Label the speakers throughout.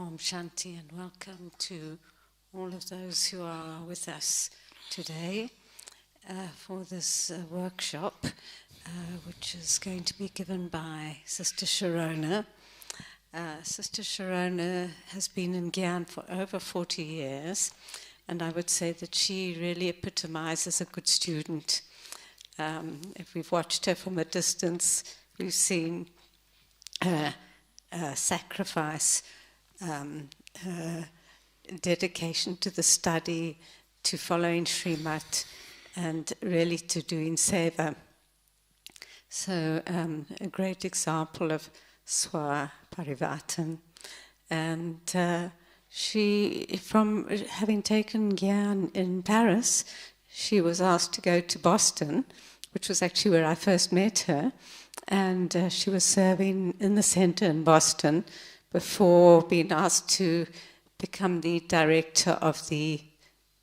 Speaker 1: Om Shanti and welcome to all of those who are with us today for this workshop, which is going to be given by Sr Sharona. Sr Sharona has been in Gyan for over 40 years, and I would say that she really epitomizes a good student. If we've watched her from a distance, we've seen her sacrifice, her dedication to the study, to following Srimad, and really to doing seva. So a great example of swa parivartan. And she, from having taken Gyan in Paris, she was asked to go to Boston, which was actually where I first met her. And she was serving in the center in Boston before being asked to become the director of the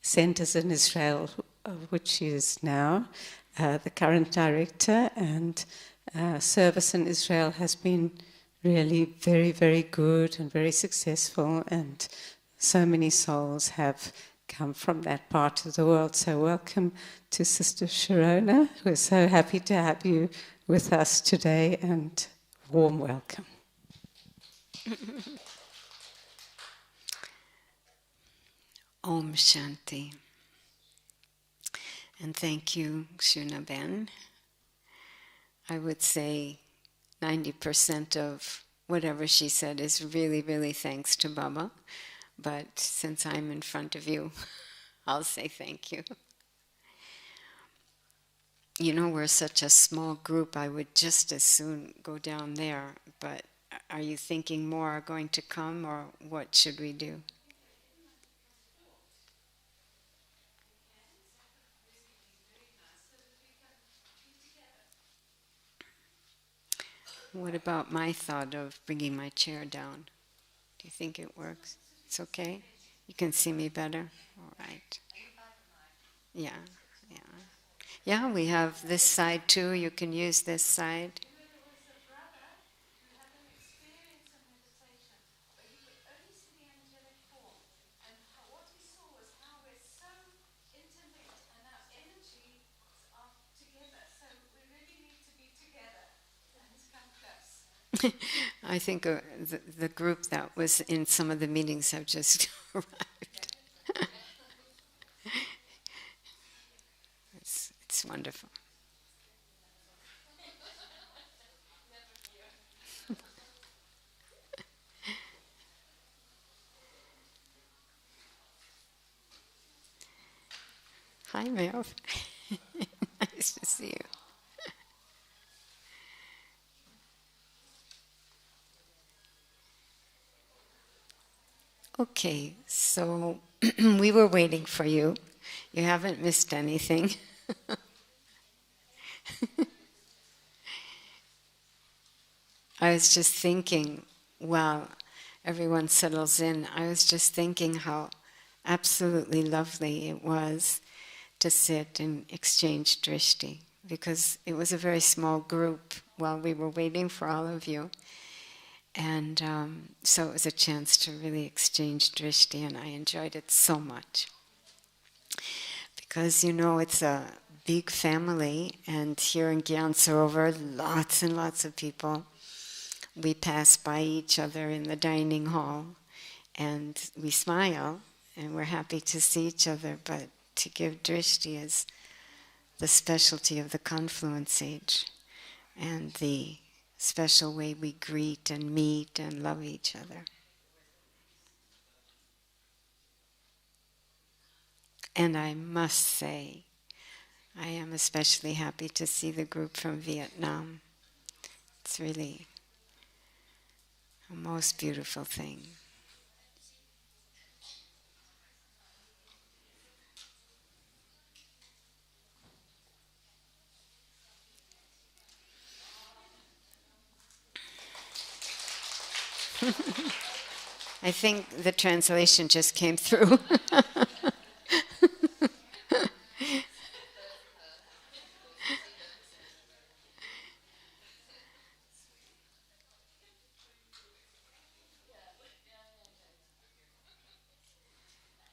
Speaker 1: centers in Israel, of which she is now the current director. And service in Israel has been really very, very good and very successful, and so many souls have come from that part of the world. So welcome to Sr Sharona. We're so happy to have you with us today, and warm welcome.
Speaker 2: Om Shanti. And thank you, Shuna Ben. I would say 90% of whatever she said is really, really thanks to Baba. But since I'm in front of you, I'll say thank you. You know, we're such a small group, I would just as soon go down there. But are you thinking more are going to come, or what should we do? What about my thought of bringing my chair down? Do you think it works? It's okay? You can see me better? All right. Yeah, yeah. Yeah, we have this side too. You can use this side. I think the group that was in some of the meetings have just arrived. It's wonderful. Hi, Mel. Nice to see you. Okay, so we were waiting for you. You haven't missed anything. I was just thinking, while everyone settles in, I was just thinking how absolutely lovely it was to sit and exchange drishti, because it was a very small group while we were waiting for all of you. And so it was a chance to really exchange drishti, and I enjoyed it so much. Because, you know, it's a big family, and here in Gyan Sarovar, lots and lots of people. We pass by each other in the dining hall, and we smile, and we're happy to see each other, but to give drishti is the specialty of the confluence age, and the special way we greet and meet and love each other. And I must say, I am especially happy to see the group from Vietnam. It's really a most beautiful thing. I think the translation just came through.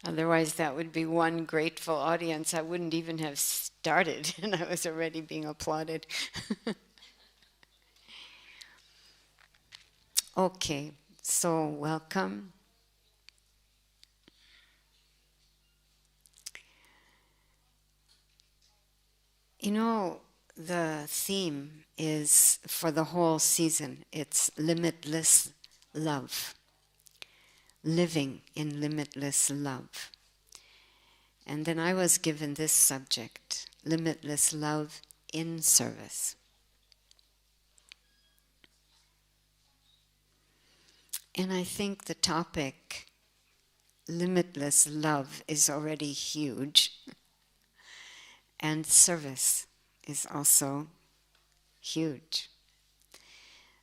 Speaker 2: Otherwise, that would be one grateful audience. I wouldn't even have started, and I was already being applauded. Okay, so welcome. You know, the theme is for the whole season, it's limitless love. Living in limitless love. And then I was given this subject, limitless love in service. And I think the topic, limitless love, is already huge. And service is also huge.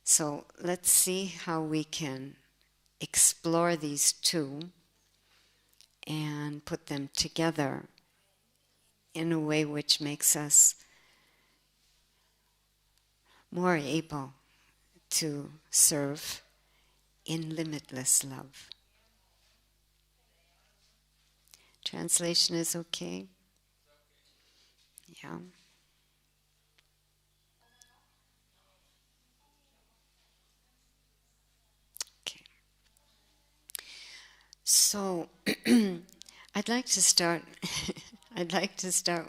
Speaker 2: So let's see how we can explore these two and put them together in a way which makes us more able to serve in limitless love. Translation is okay? Yeah. Okay. So I'd like to start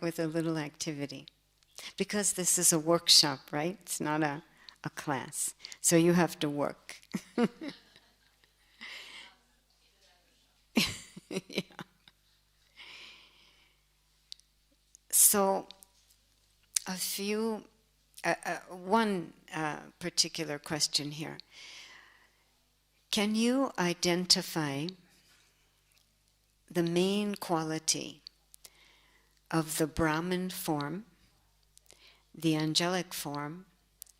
Speaker 2: with a little activity. Because this is a workshop, right? It's not a class. So you have to work. Yeah. So one particular question here. Can you identify the main quality of the Brahman form, the angelic form,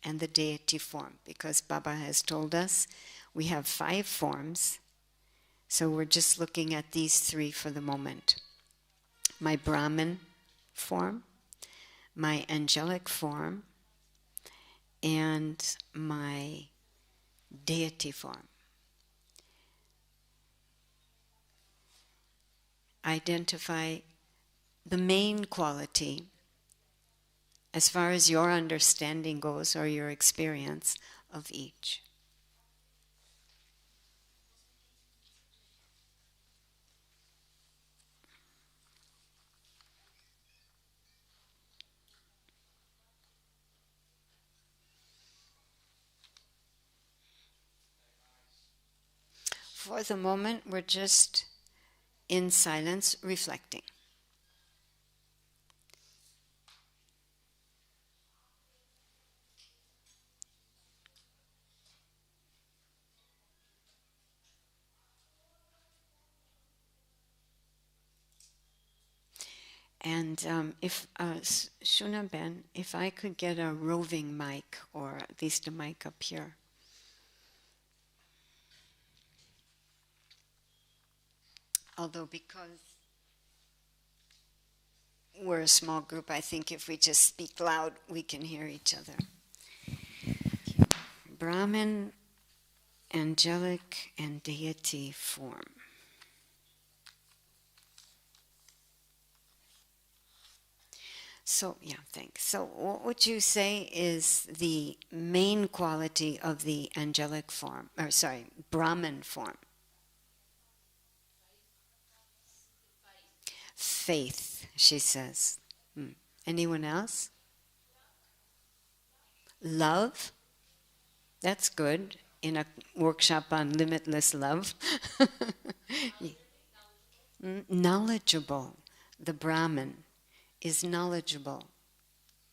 Speaker 2: and the deity form? Because Baba has told us we have 5 forms, so we're just looking at these 3 for the moment. My Brahman form, my angelic form, and my deity form. Identify the main quality as far as your understanding goes or your experience of each. For the moment, we're just in silence reflecting. And if Shuna Ben, if I could get a roving mic, or at least a mic up here. Although because we're a small group, I think if we just speak loud, we can hear each other. Brahman, angelic, and deity form. So, yeah, thanks. So what would you say is the main quality of the angelic form, Brahman form? Faith, she says. Anyone else? Love? That's good in a workshop on limitless love. Knowledgeable. The Brahman is knowledgeable.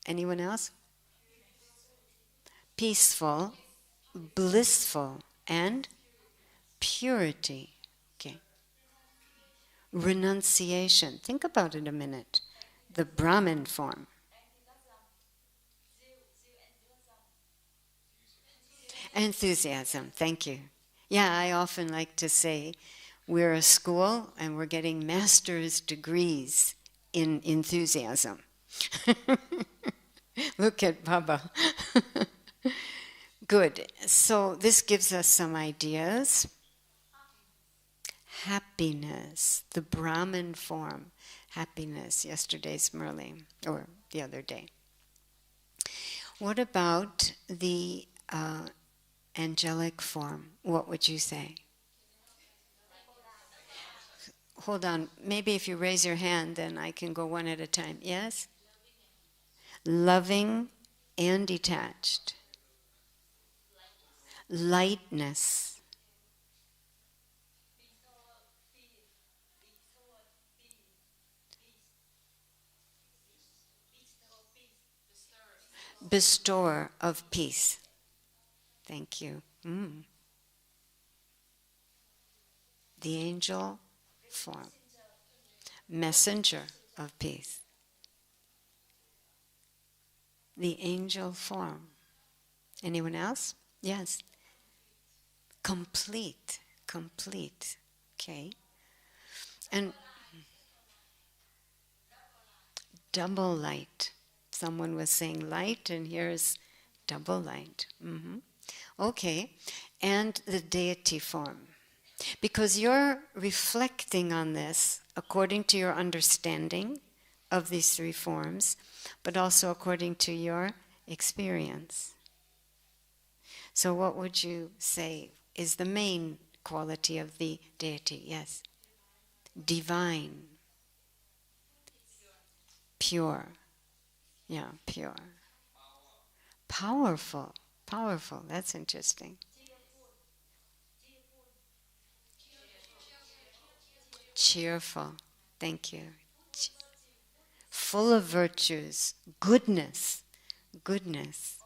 Speaker 2: Anyone else? Peaceful, blissful, and purity. Okay. Renunciation. Think about it a minute. The Brahman form. Enthusiasm. Thank you. Yeah, I often like to say we're a school and we're getting master's degrees in enthusiasm. Look at Baba. Good. So this gives us some ideas. happiness, the Brahman form, happiness, yesterday's Murli, or the other day. What about the angelic form? What would you say? Hold on, maybe if you raise your hand, then I can go one at a time. Yes? Loving and detached. Lightness. Bestower of peace. Thank you. The angel form. Messenger of peace. The angel form. Anyone else? Yes. Complete. Complete. Okay. And double light. Someone was saying light, and here's double light. Okay. And the deity form. Because you're reflecting on this according to your understanding of these three forms, but also according to your experience. So what would you say is the main quality of the deity? Yes. Divine. Pure. Yeah, pure. Powerful. Powerful. That's interesting. Cheerful. Thank you. Full of virtues. Goodness. Goodness.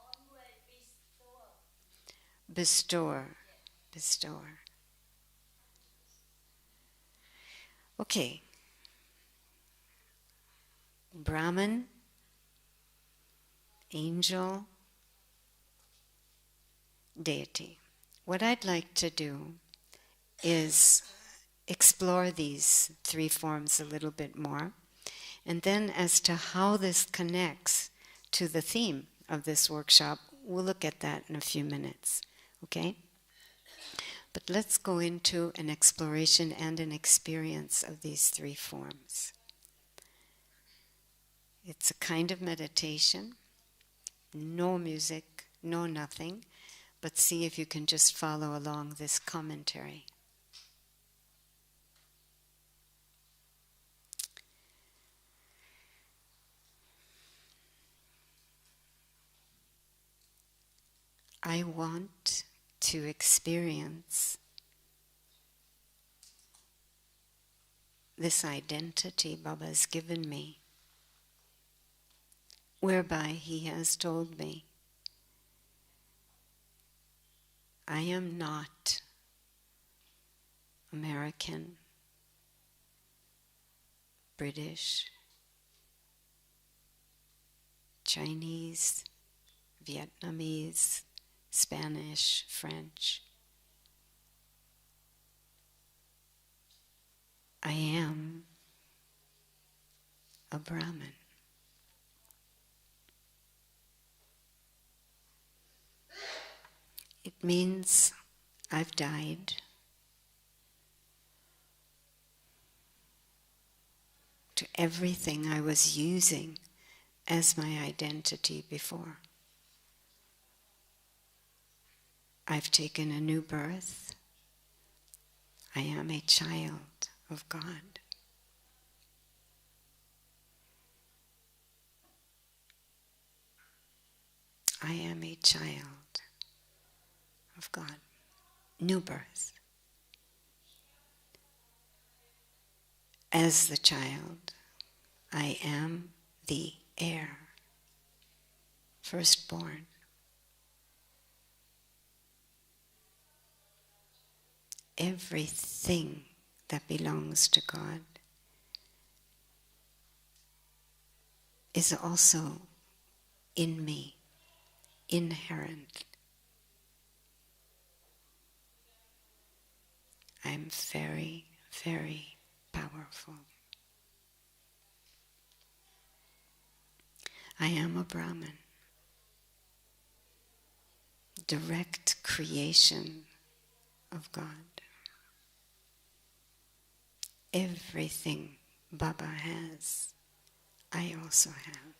Speaker 2: Bestower. Bestower. Okay. Brahman, angel, deity. What I'd like to do is explore these three forms a little bit more, and then as to how this connects to the theme of this workshop, we'll look at that in a few minutes, okay? But let's go into an exploration and an experience of these three forms. It's a kind of meditation, no music, no nothing, but see if you can just follow along this commentary. I want to experience this identity Baba has given me, whereby he has told me, I am not American, British, Chinese, Vietnamese, Spanish, French. I am a Brahmin. It means I've died to everything I was using as my identity before. I've taken a new birth. I am a child of God. I am a child of God. New birth. As the child, I am the heir, firstborn. Everything that belongs to God is also in me, inherent. I'm very, very powerful. I am a Brahmin, direct creation of God. everything Baba has, I also have.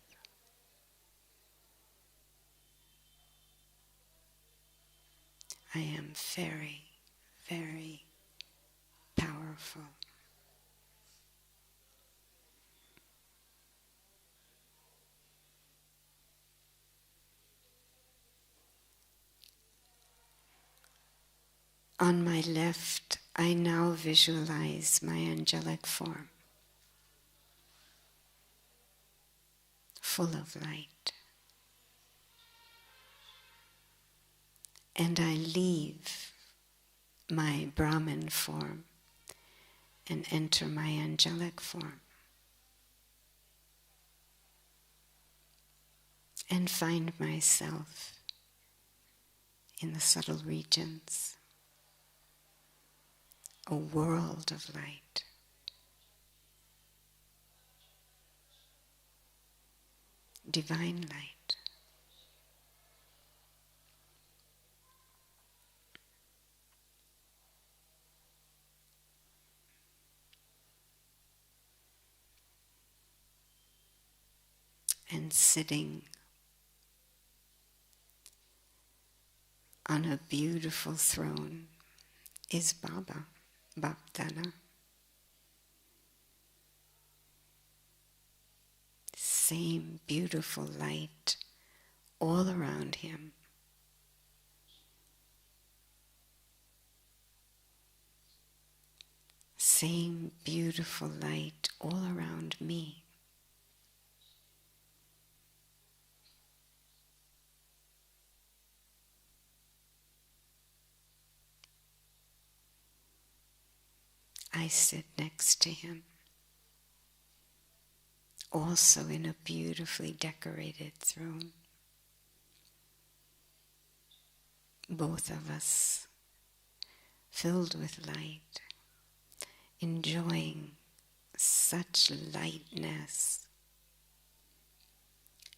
Speaker 2: I am very, very powerful. On my left, I now visualize my angelic form, full of light. And I leave my Brahman form and enter my angelic form. And find myself in the subtle regions, a world of light. Divine light. And sitting on a beautiful throne is Baba, Bapdana. Same beautiful light all around him. Same beautiful light all around me. I sit next to him, also in a beautifully decorated throne. Both of us filled with light, enjoying such lightness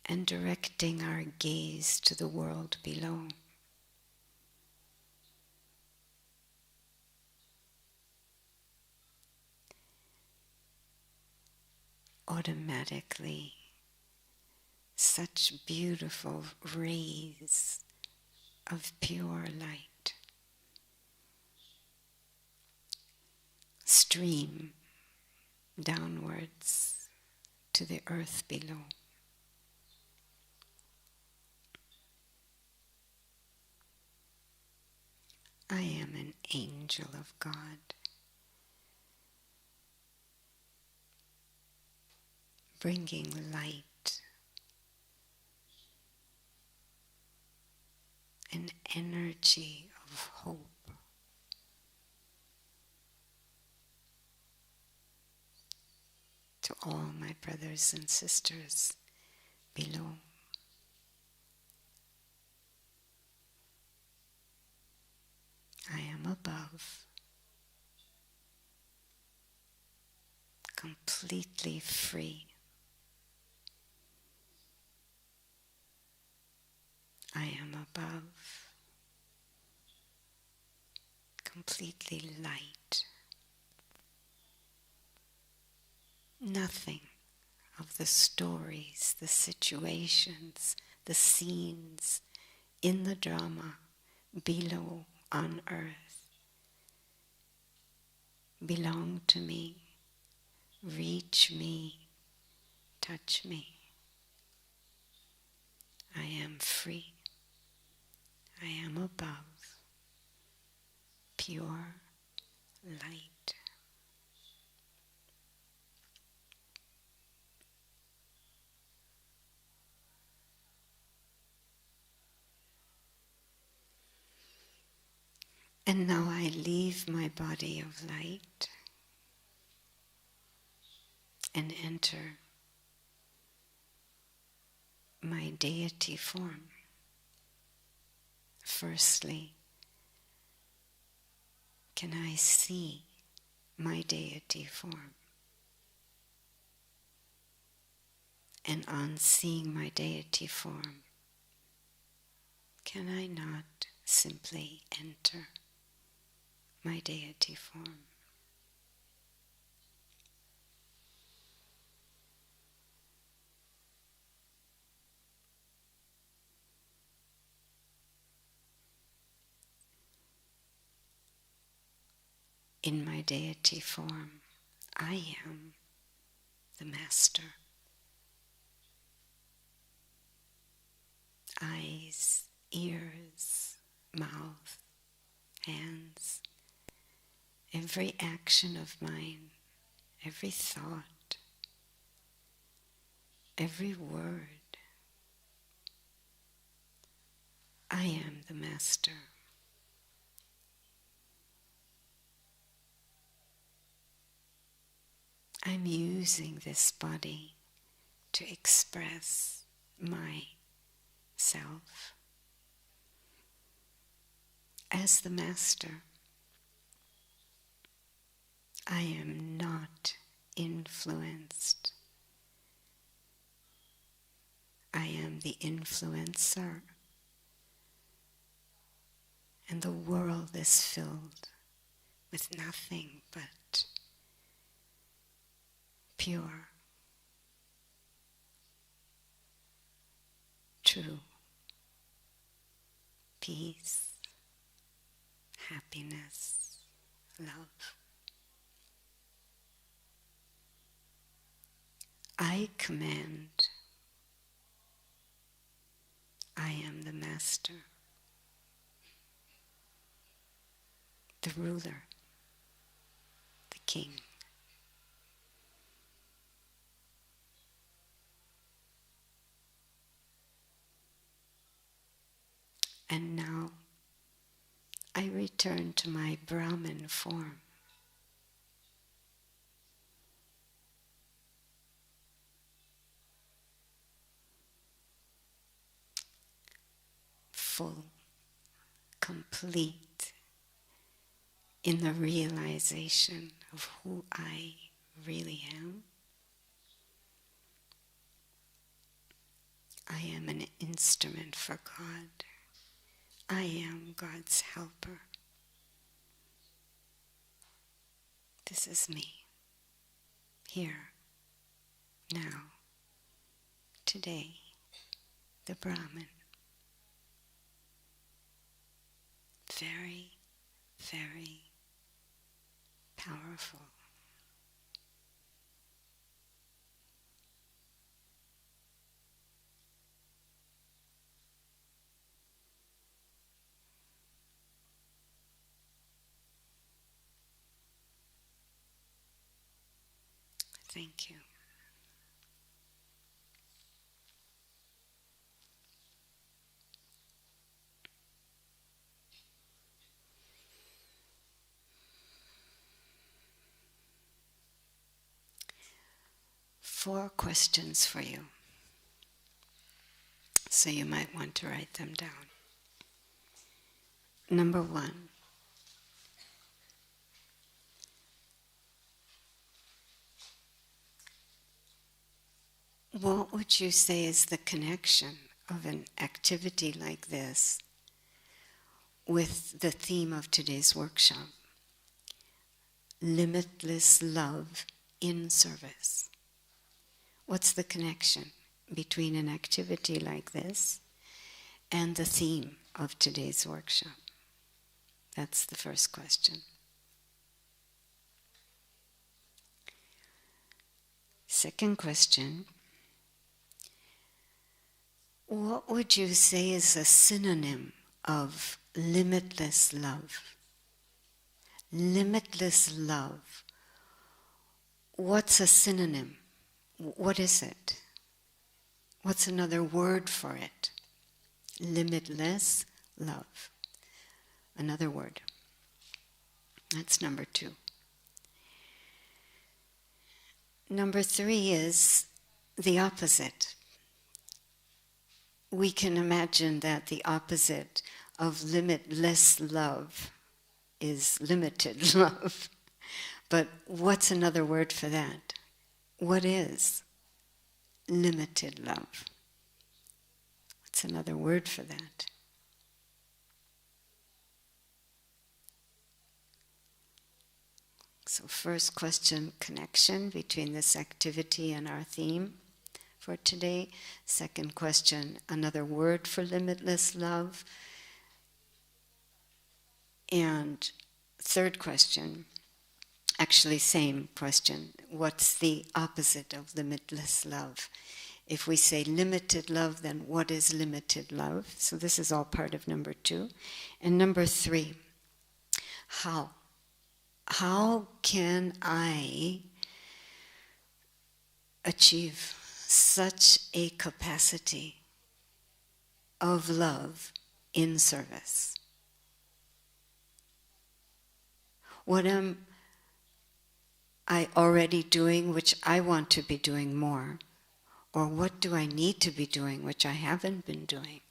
Speaker 2: and directing our gaze to the world below. Automatically, such beautiful rays of pure light stream downwards to the earth below. I am an angel of God, bringing light and energy of hope to all my brothers and sisters below. I am above, completely free. I am above, completely light. Nothing of the stories, the situations, the scenes in the drama below on earth belong to me, reach me, touch me. I am free. I am above, pure light. And now I leave my body of light and enter my deity form. Firstly, can I see my deity form? And on seeing my deity form, can I not simply enter my deity form? in my deity form. I am the Master. Eyes, ears, mouth, hands, every action of mine, every thought, every word. I am the Master. I'm using this body to express myself as the Master. I am not influenced. I am the influencer. And the world is filled with nothing but pure, true peace, happiness, love. I command. I am the Master, the ruler, the king. And now I return to my Brahman form. Full, complete in the realization of who I really am. I am an instrument for God. I am God's helper. This is me, here, now, today, the Brahman. Very, very powerful. Thank you. Four questions for you, so you might want to write them down. Number one, what would you say is the connection of an activity like this with the theme of today's workshop? Limitless love in service. What's the connection between an activity like this and the theme of today's workshop? That's the first question. Second question, what would you say is a synonym of limitless love? Limitless love. What's a synonym? What is it? What's another word for it? Limitless love. Another word. That's number two. Number three is the opposite. We can imagine that the opposite of limitless love is limited love. But what's another word for that? What is limited love? What's another word for that? So first question, connection between this activity and our theme for today. Second question, another word for limitless love. And third question, Actually, same question. What's the opposite of limitless love? If we say limited love, then what is limited love? So this is all part of number 2. And number 3, how? How can I achieve such a capacity of love in service? What am I already doing which I want to be doing more? Or what do I need to be doing which I haven't been doing?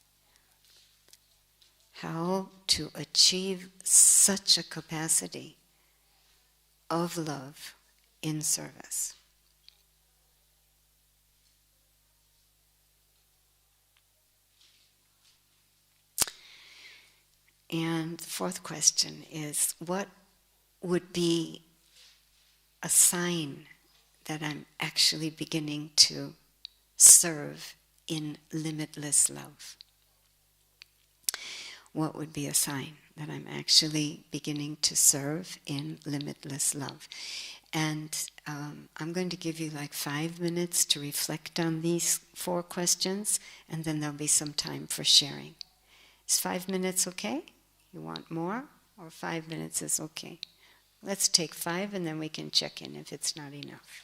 Speaker 2: How to achieve such a capacity of love in service. And the 4th question is, what would be a sign that I'm actually beginning to serve in limitless love? What would be a sign that I'm actually beginning to serve in limitless love? And I'm going to give you like 5 minutes to reflect on these 4 questions, and then there'll be some time for sharing. Is 5 minutes okay? You want more? Or 5 minutes is okay? Let's take 5 and then we can check in if it's not enough.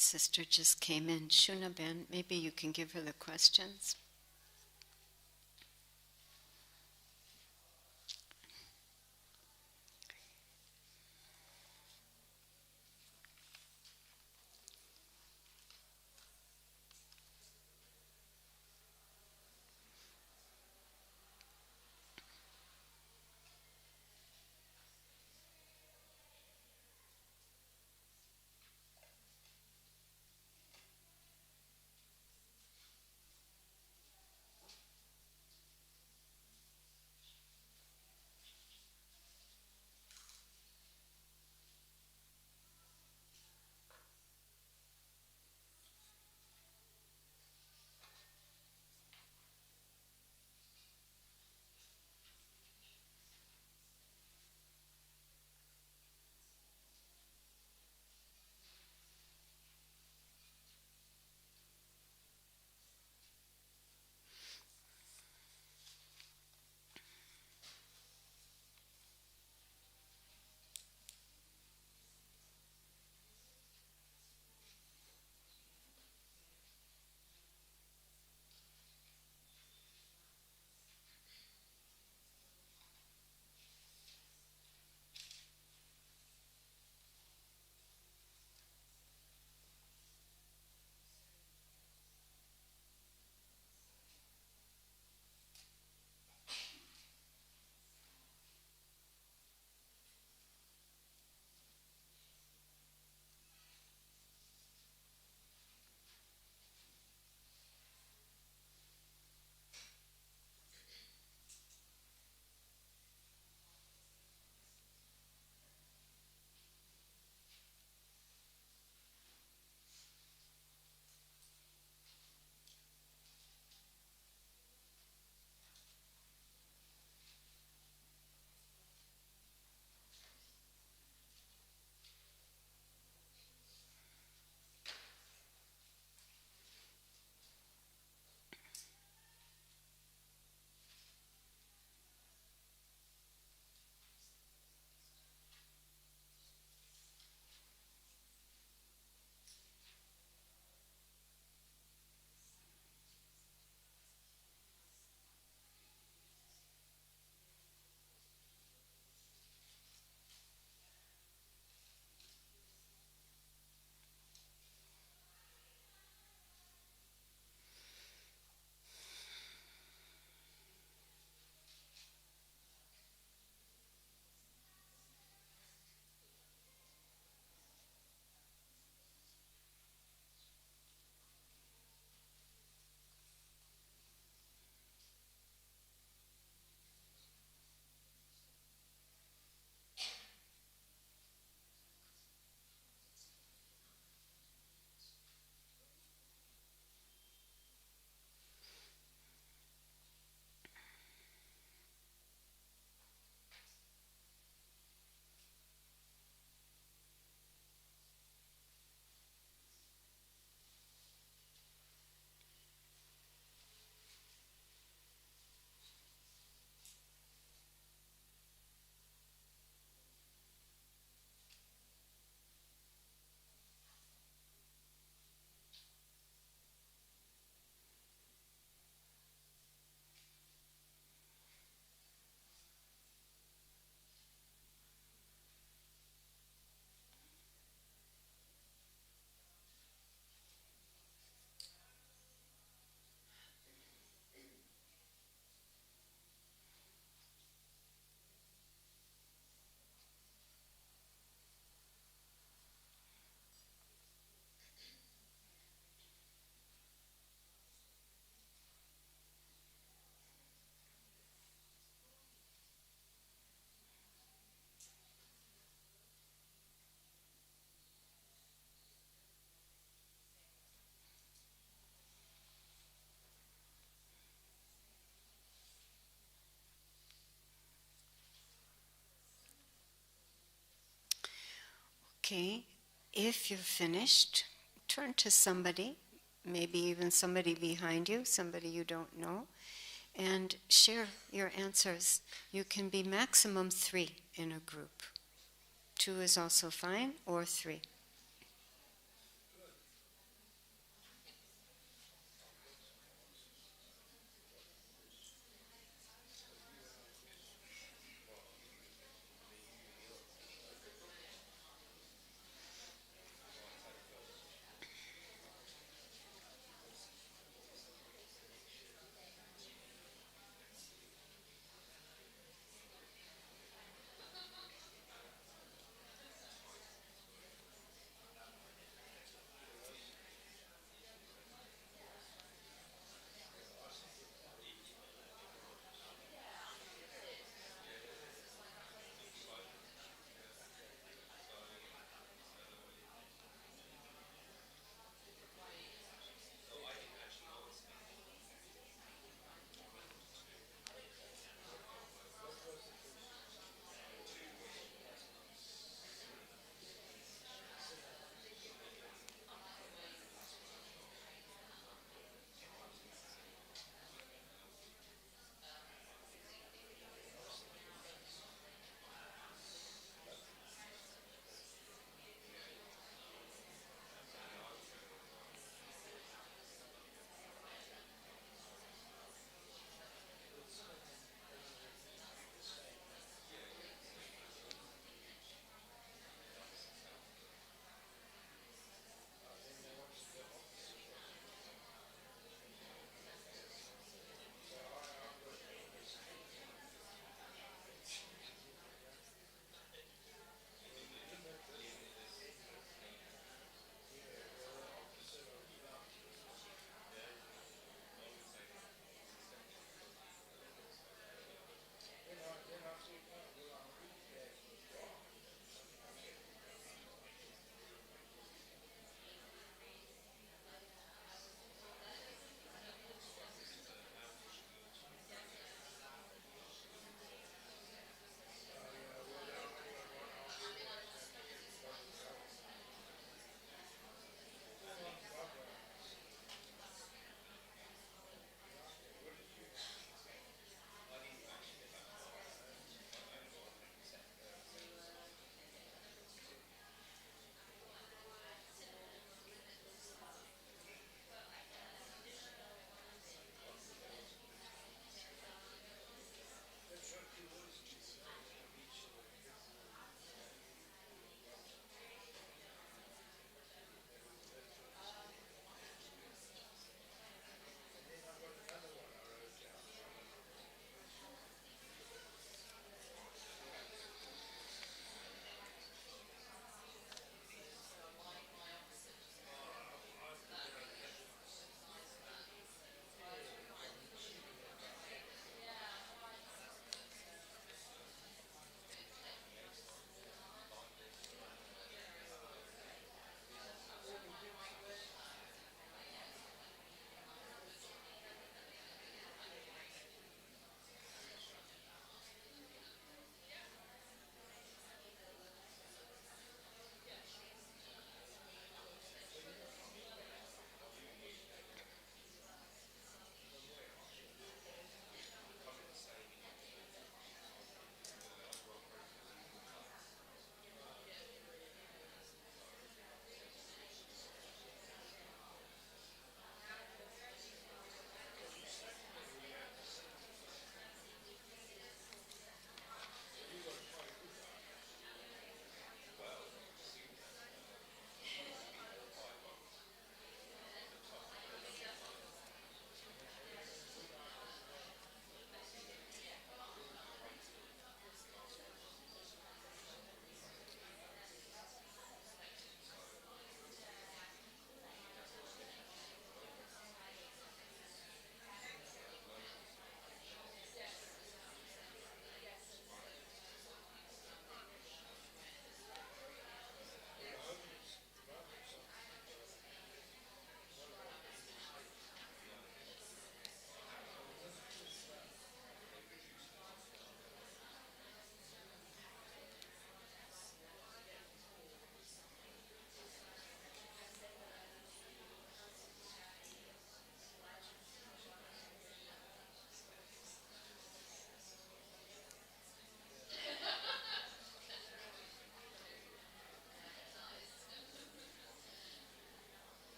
Speaker 2: Sister just came in. Shuna Ben, maybe you can give her the questions. Okay, if you're finished, turn to somebody, maybe even somebody behind you, somebody you don't know, and share your answers. You can be maximum 3 in a group. 2 is also fine, or 3.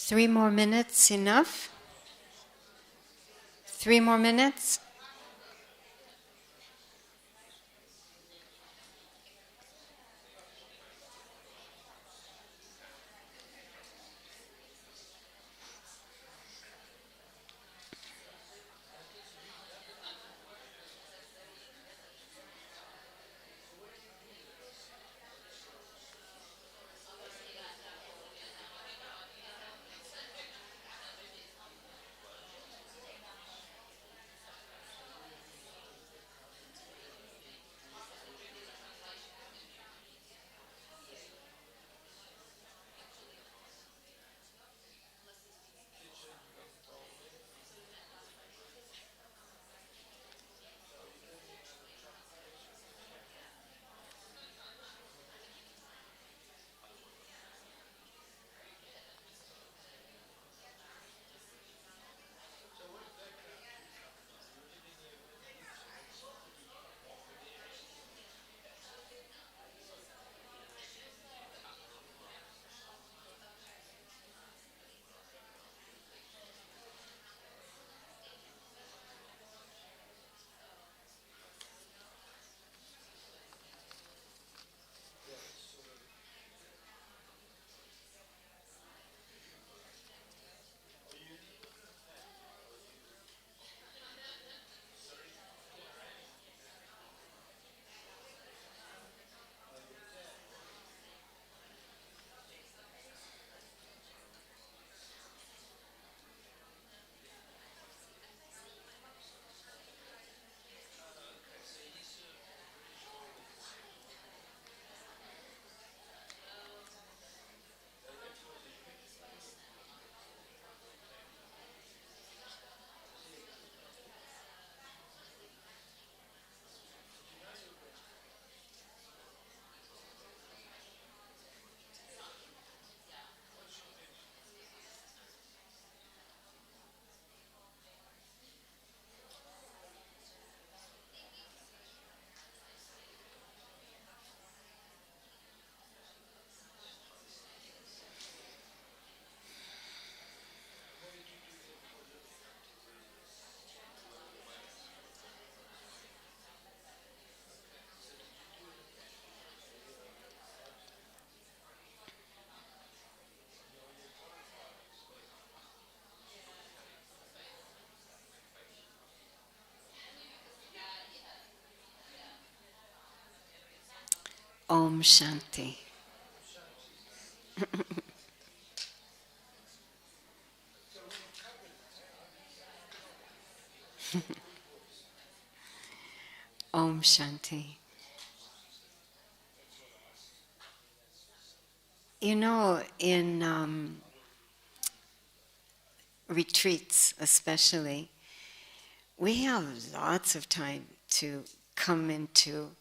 Speaker 2: 3 more minutes enough? 3 more minutes? Om Shanti. Om Shanti. You know, in retreats especially, we have lots of time to come into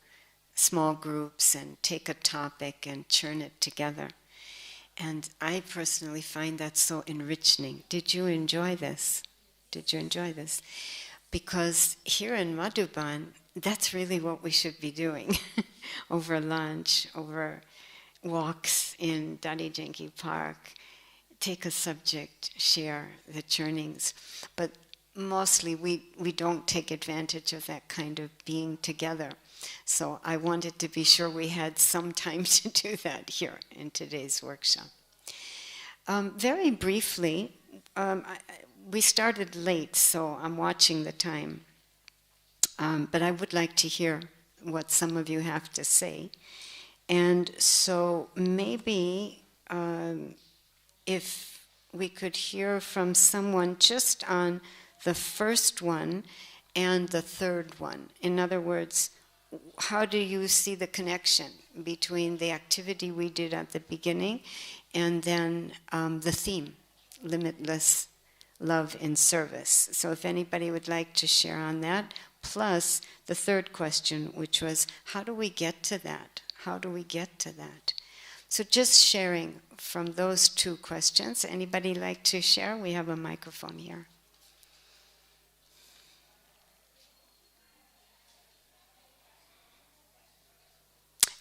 Speaker 2: small groups and take a topic and churn it together. And I personally find that so enriching. Did you enjoy this? Did you enjoy this? Because here in Madhuban, that's really what we should be doing. Over lunch, over walks in Dadijanki Park, take a subject, share the churnings. But mostly we don't take advantage of that kind of being together. So I wanted to be sure we had some time to do that here in today's workshop. Very briefly, we started late, so I'm watching the time. But I would like to hear what some of you have to say. And so maybe if we could hear from someone just on the first one and the third one. In other words, how do you see the connection between the activity we did at the beginning and then the theme, Limitless Love in Service? So if anybody would like to share on that, plus the third question, which was, how do we get to that? How do we get to that? So just sharing from those two questions. Anybody like to share? We have a microphone here.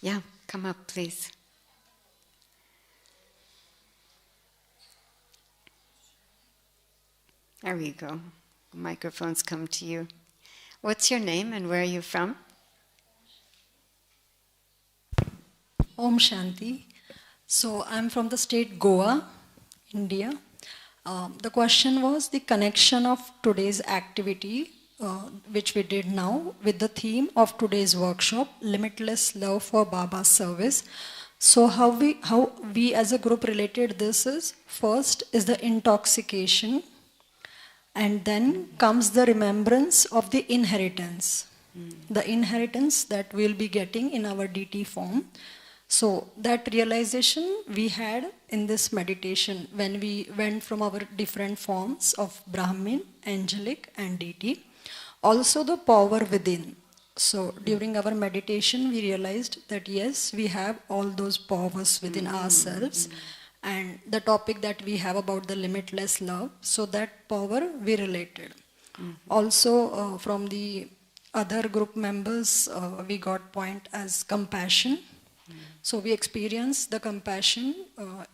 Speaker 2: Yeah, come up, please. There you go. Microphones come to you. What's your name and where are you from?
Speaker 3: Om Shanti. So I'm from the state Goa, India. The question was the connection of today's activity, which we did now, with the theme of today's workshop, Limitless Love for Baba's Service. So how we as a group related this is, first is the intoxication, and then comes the remembrance of the inheritance. The inheritance that we'll be getting in our DT form. So that realization we had in this meditation when we went from our different forms of Brahmin, Angelic and DT. Also the power within. So during our meditation we realized that yes, we have all those powers within ourselves. And the topic that we have about the limitless love, so that power we related. Also from the other group members, we got point as compassion. So we experience the compassion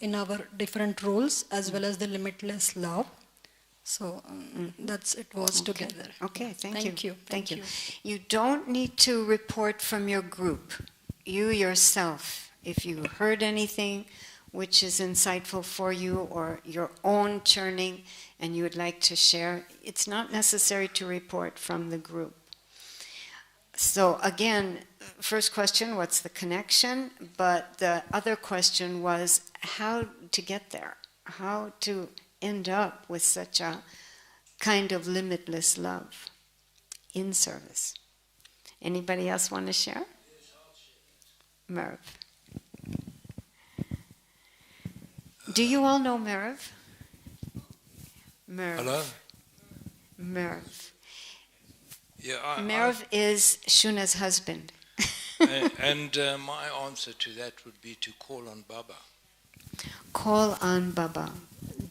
Speaker 3: in our different roles as well as the limitless love. So that's it was together.
Speaker 2: Okay, thank you.
Speaker 3: Thank you.
Speaker 2: You don't need to report from your group. You yourself, if you heard anything which is insightful for you or your own churning and you would like to share, it's not necessary to report from the group. So again, first question, what's the connection? But the other question was how to get there, how to end up with such a kind of limitless love in service. Anybody else want to share? Merv. Do you all know Merv? Merv.
Speaker 4: Hello?
Speaker 2: Merv.
Speaker 4: Yeah,
Speaker 2: Merv is Shuna's husband.
Speaker 4: and my answer to that would be to call on Baba.
Speaker 2: Call on Baba.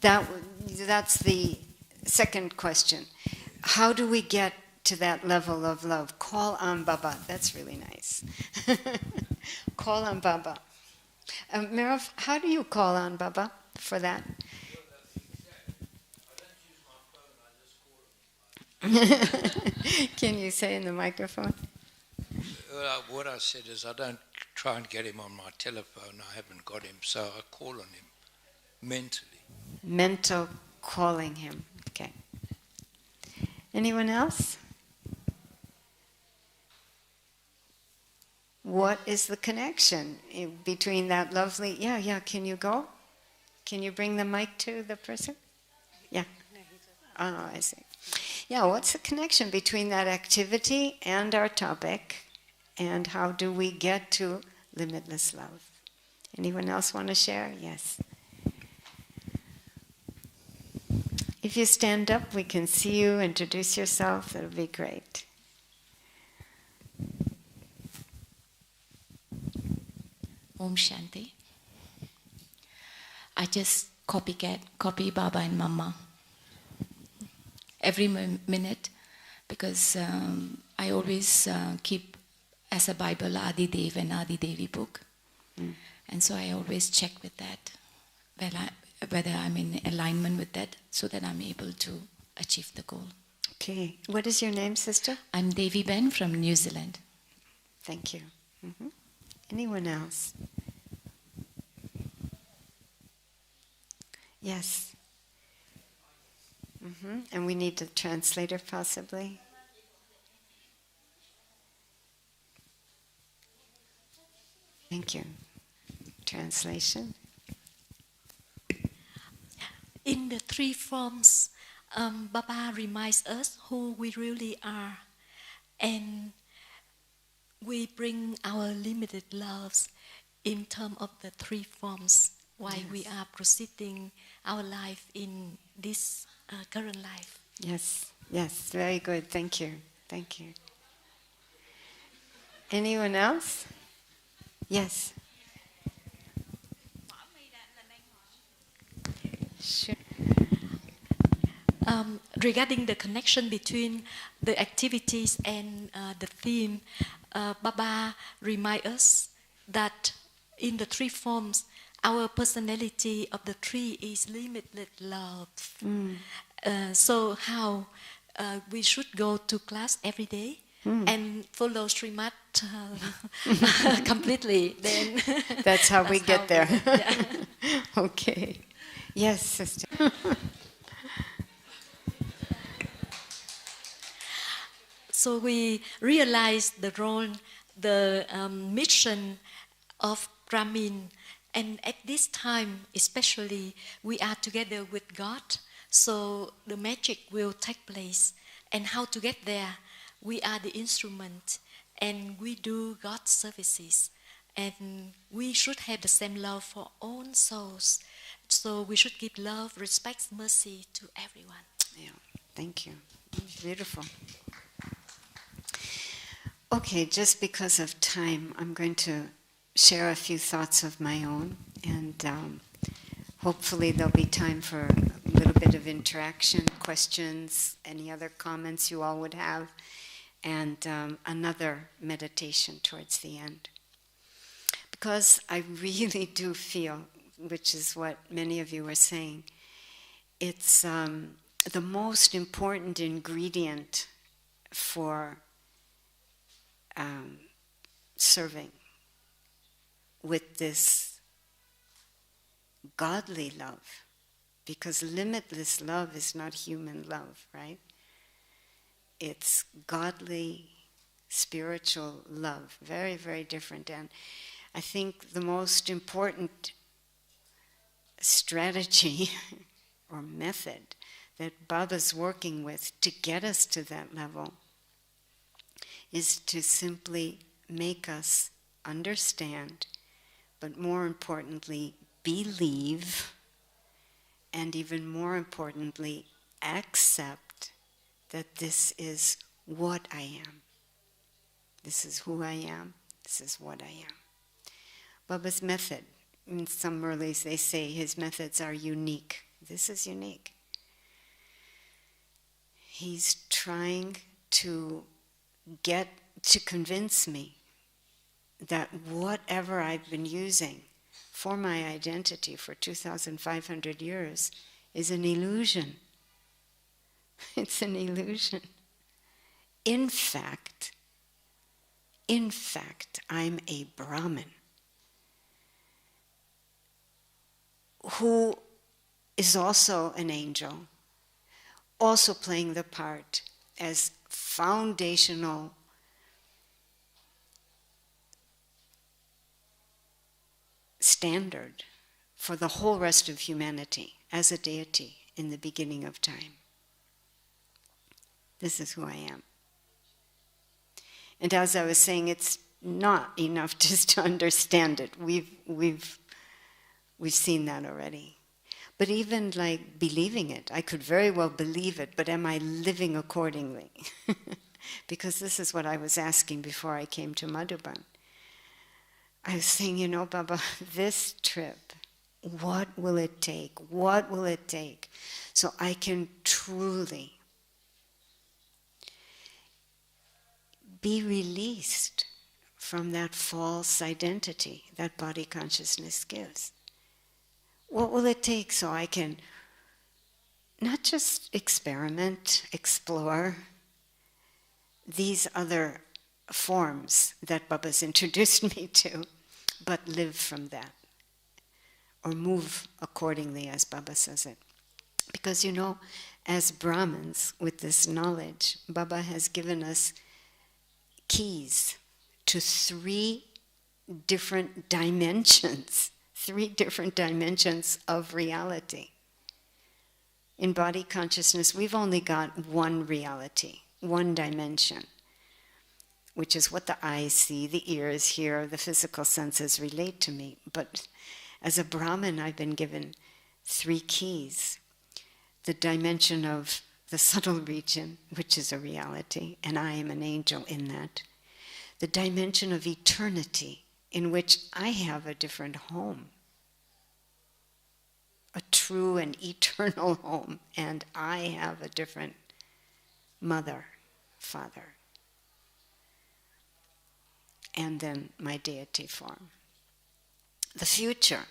Speaker 2: That's the second question. How do we get to that level of love? Call on Baba. That's really nice. Call on Baba. Merv, how do you call on Baba for that? Can you say in the microphone?
Speaker 4: What I said is I don't try and get him on my telephone. I haven't got him, so I call on him mentally.
Speaker 2: Mental calling him. Okay. Anyone else? What is the connection between that lovely... Yeah, can you go? Can you bring the mic to the person? Yeah. Oh, I see. Yeah, what's the connection between that activity and our topic, and how do we get to limitless love? Anyone else want to share? Yes. If you stand up, we can see you, introduce yourself, that'll be great.
Speaker 5: Om Shanti. I just copy Baba and Mama every minute, because I always keep as a Bible Adi Dev and Adi Devi book. And so I always check with that, whether I'm in alignment with that, so that I'm able to achieve the goal.
Speaker 2: Okay. What is your name, sister?
Speaker 5: I'm Devi Ben from New Zealand.
Speaker 2: Thank you. Anyone else? Yes. And we need a translator, possibly. Thank you. Translation.
Speaker 6: In the three forms, Baba reminds us who we really are, and we bring our limited loves in terms of the three forms while we are proceeding our life in this current life.
Speaker 2: Yes, very good. Thank you. Anyone else? Yes. Sure.
Speaker 6: Regarding the connection between the activities and the theme, Baba reminds us that in the three forms, our personality of the three is limitless love. So how we should go to class every day and follow Srimad completely. Then
Speaker 2: that's how we get there.
Speaker 6: Yeah.
Speaker 2: Okay. Yes, sister.
Speaker 6: So we realize the role, the mission of Brahmin, and at this time especially we are together with God, so the magic will take place. And how to get there? We are the instrument and we do God's services, and we should have the same love for all souls. So we should give love, respect, mercy to everyone.
Speaker 2: Yeah, thank you. Beautiful. Okay, just because of time, I'm going to share a few thoughts of my own, and hopefully there'll be time for a little bit of interaction, questions, any other comments you all would have, and another meditation towards the end. Because I really do feel, which is what many of you are saying, it's the most important ingredient for serving with this godly love, because limitless love is not human love, right? It's godly, spiritual love, very, very different. And I think the most important strategy or method that Baba's working with to get us to that level is to simply make us understand, but more importantly, believe, and even more importantly, accept that this is what I am. This is who I am. This is what I am. Baba's method, in some Murlis they say his methods are unique. This is unique. He's trying to get to convince me that whatever I've been using for my identity for 2,500 years is an illusion. It's an illusion. In fact, I'm a Brahmin who is also an angel, also playing the part as foundational standard for the whole rest of humanity as a deity in the beginning of time. This is who I am. And as I was saying, it's not enough just to understand it. We've seen that already. But even like believing it, I could very well believe it, but am I living accordingly? Because this is what I was asking before I came to Madhuban. I was saying, you know, Baba, this trip, what will it take? What will it take so I can truly be released from that false identity that body consciousness gives? What will it take so I can not just experiment, explore these other forms that Baba's introduced me to, but live from that, or move accordingly as Baba says it. Because you know, as Brahmins with this knowledge, Baba has given us keys to 3 different dimensions, 3 different dimensions of reality. In body consciousness, we've only got one reality, one dimension, which is what the eyes see, the ears hear, the physical senses relate to me. But as a Brahmin, I've been given 3 keys. The dimension of the subtle region, which is a reality, and I am an angel in that. The dimension of eternity, in which I have a different home, a true and eternal home, and I have a different mother, father, and then my deity form. The future,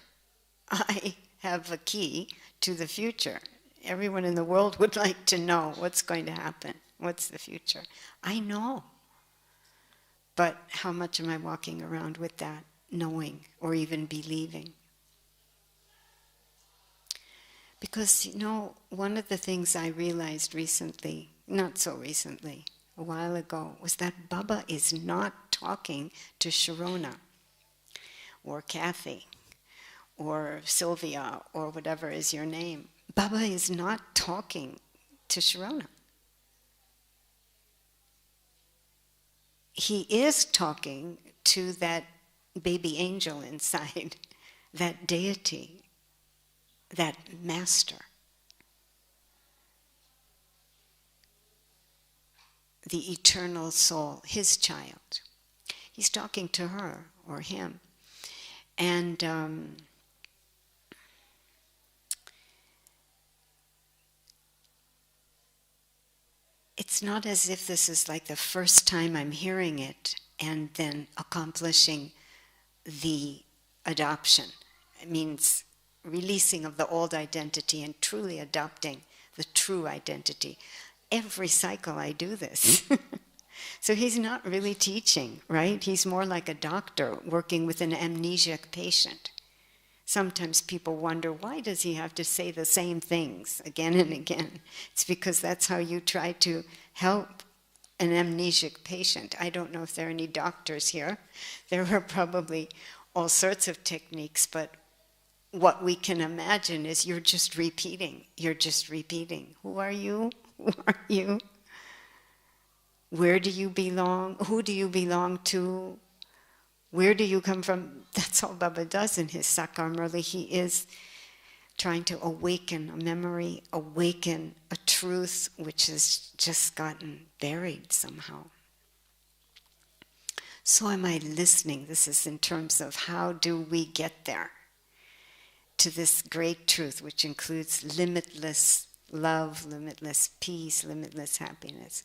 Speaker 2: I have a key to the future. Everyone in the world would like to know what's going to happen, what's the future. I know. But how much am I walking around with that knowing or even believing? Because, one of the things I realized recently, not so recently, a while ago, was that Baba is not talking to Sharona or Kathy or Sylvia or whatever is your name. Baba is not talking to Sharona. He is talking to that baby angel inside, that deity, that master, the eternal soul, his child. He's talking to her or him. And it's not as if this is like the first time I'm hearing it and then accomplishing the adoption. It means releasing of the old identity and truly adopting the true identity. Every cycle I do this. So he's not really teaching, right? He's more like a doctor working with an amnesiac patient. Sometimes people wonder, why does he have to say the same things again and again? It's because that's how you try to help an amnesiac patient. I don't know if there are any doctors here. There are probably all sorts of techniques, but what we can imagine is you're just repeating. You're just repeating. Who are you? Who are you? Where do you belong? Who do you belong to? Where do you come from? That's all Baba does in his Sakar Murli. He is trying to awaken a memory, awaken a truth which has just gotten buried somehow. So am I listening? This is in terms of how do we get there to this great truth which includes limitless love, limitless peace, limitless happiness.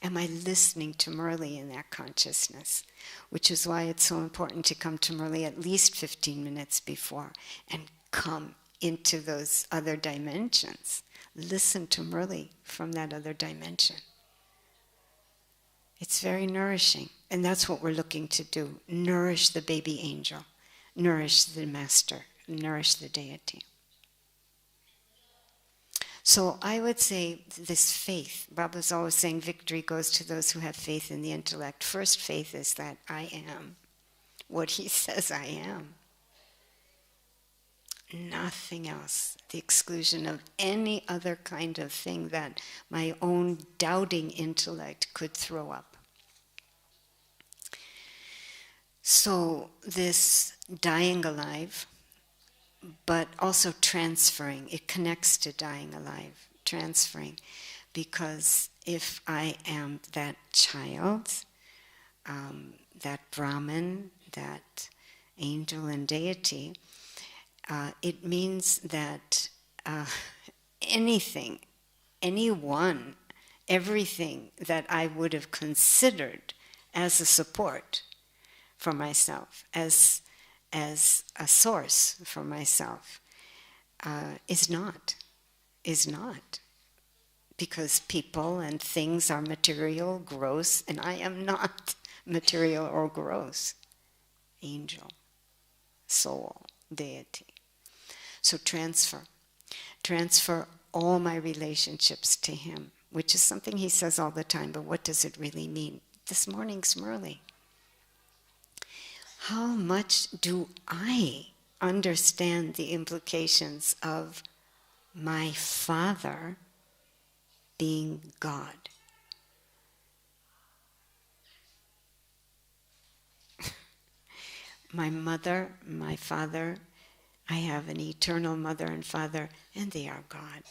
Speaker 2: Am I listening to Murli in that consciousness? Which is why it's so important to come to Murli at least 15 minutes before and come into those other dimensions. Listen to Murli from that other dimension. It's very nourishing, and that's what we're looking to do. Nourish the baby angel, nourish the master, nourish the deity. So I would say this faith, Baba's always saying victory goes to those who have faith in the intellect. First faith is that I am what he says I am. Nothing else. The exclusion of any other kind of thing that my own doubting intellect could throw up. So this dying alive, but also transferring. It connects to dying alive, transferring. Because if I am that child, that Brahman, that angel and deity, it means that anything, anyone, everything that I would have considered as a support for myself, as a source for myself, is not. Because people and things are material, gross, and I am not material or gross. Angel, soul, deity. So transfer all my relationships to him, which is something he says all the time, but what does it really mean? This morning's Murli. How much do I understand the implications of my father being God? My mother, my father, I have an eternal mother and father, and they are God.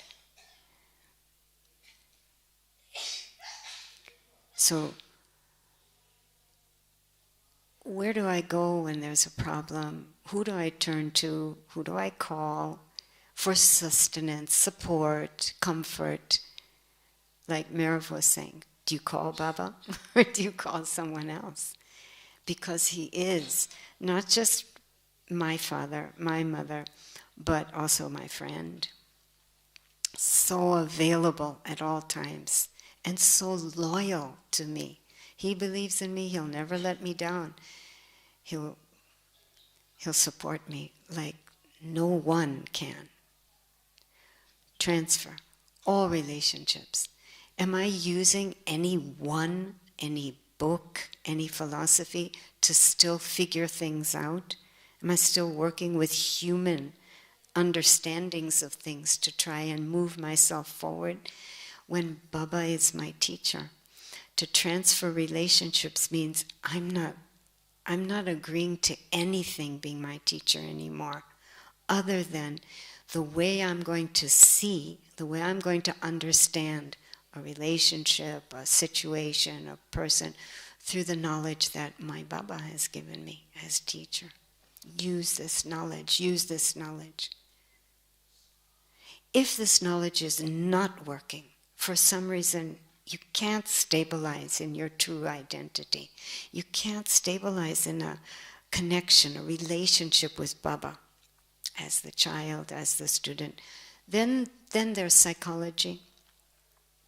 Speaker 2: So, where do I go when there's a problem? Who do I turn to? Who do I call for sustenance, support, comfort? Like Merav was saying, do you call Baba or do you call someone else? Because he is not just my father, my mother, but also my friend. so available at all times, and so loyal to me. He believes in me, he'll never let me down. He'll support me like no one can. Transfer all relationships. Am I using any book, any philosophy to still figure things out? Am I still working with human understandings of things to try and move myself forward? When Baba is my teacher, to transfer relationships means I'm not agreeing to anything being my teacher anymore, other than the way I'm going to see, the way I'm going to understand a relationship, a situation, a person, through the knowledge that my Baba has given me as teacher. Use this knowledge, use this knowledge. If this knowledge is not working, for some reason you can't stabilize in your true identity, you can't stabilize in a connection, a relationship with Baba, as the child, as the student, then there's psychology.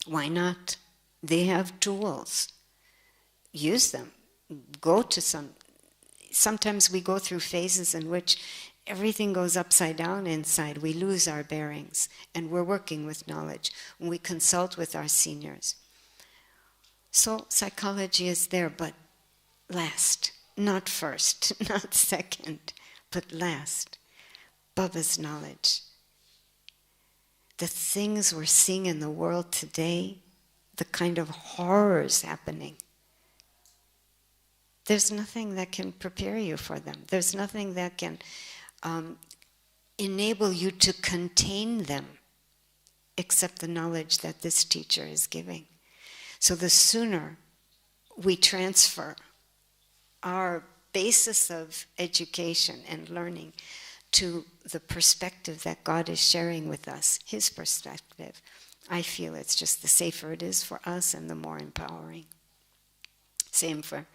Speaker 2: Why not? They have tools. Use them. Go to sometimes we go through phases in which everything goes upside down inside. We lose our bearings, and we're working with knowledge. We consult with our seniors. So psychology is there, but last, not first, not second, but last. Baba's knowledge. The things we're seeing in the world today, the kind of horrors happening, there's nothing that can prepare you for them. There's nothing that can enable you to contain them except the knowledge that this teacher is giving. So the sooner we transfer our basis of education and learning to the perspective that God is sharing with us, His perspective, I feel it's just the safer it is for us and the more empowering. Same for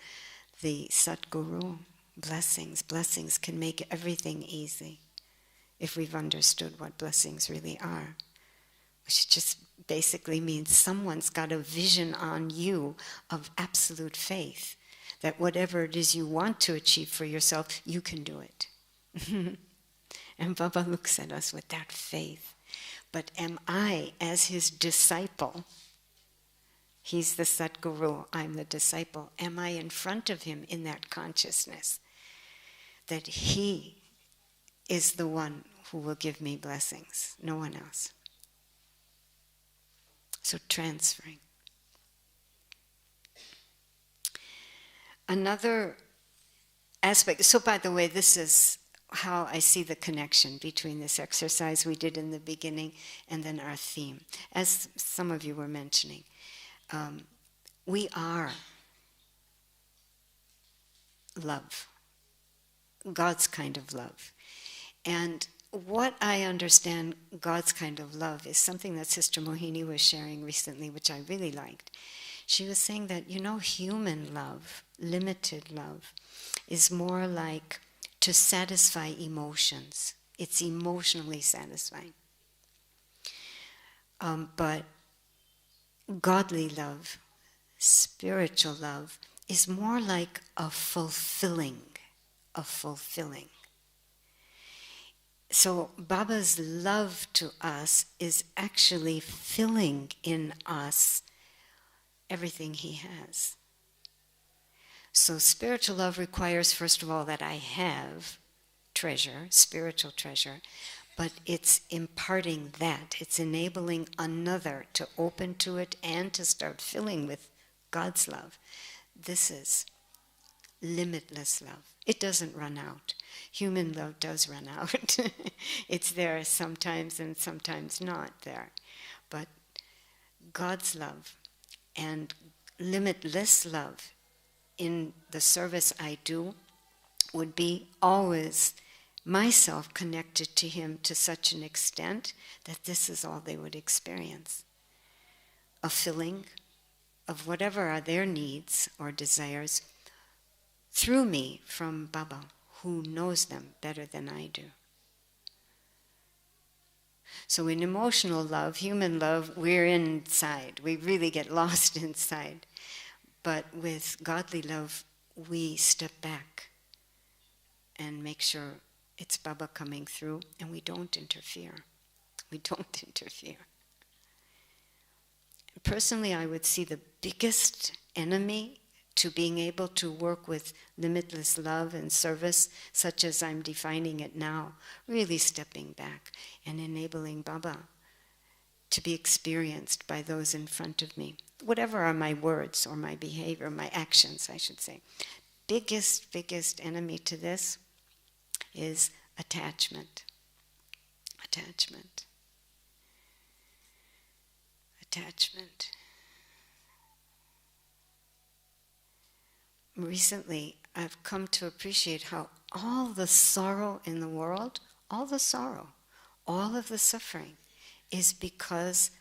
Speaker 2: the Satguru. Blessings can make everything easy if we've understood what blessings really are, which just basically means someone's got a vision on you of absolute faith, that whatever it is you want to achieve for yourself, you can do it. And Baba looks at us with that faith. But am I, as his disciple, he's the Satguru, I'm the disciple, am I in front of him in that consciousness that he is the one who will give me blessings, no one else? So transferring. Another aspect, so by the way, this is how I see the connection between this exercise we did in the beginning and then our theme. As some of you were mentioning, we are love, God's kind of love. And what I understand God's kind of love is something that Sister Mohini was sharing recently, which I really liked. She was saying that, human love, limited love, is more like to satisfy emotions. It's emotionally satisfying. But godly love, spiritual love, is more like a fulfilling. So Baba's love to us is actually filling in us everything he has. So spiritual love requires, first of all, that I have treasure, spiritual treasure, but it's imparting that. It's enabling another to open to it and to start filling with God's love. This is limitless love. It doesn't run out. Human love does run out. It's there sometimes and sometimes not there. But God's love and limitless love in the service I do would be always myself connected to him to such an extent that this is all they would experience. A filling of whatever are their needs or desires through me from Baba, who knows them better than I do. So in emotional love, human love, we're inside. We really get lost inside. But with godly love, we step back and make sure it's Baba coming through, and we don't interfere. We don't interfere. Personally, I would see the biggest enemy to being able to work with limitless love and service, such as I'm defining it now, really stepping back and enabling Baba to be experienced by those in front of me. Whatever are my words or my behavior, my actions, I should say. Biggest enemy to this is attachment. Attachment. Attachment. Recently, I've come to appreciate how all the sorrow in the world, all the sorrow, all of the suffering is because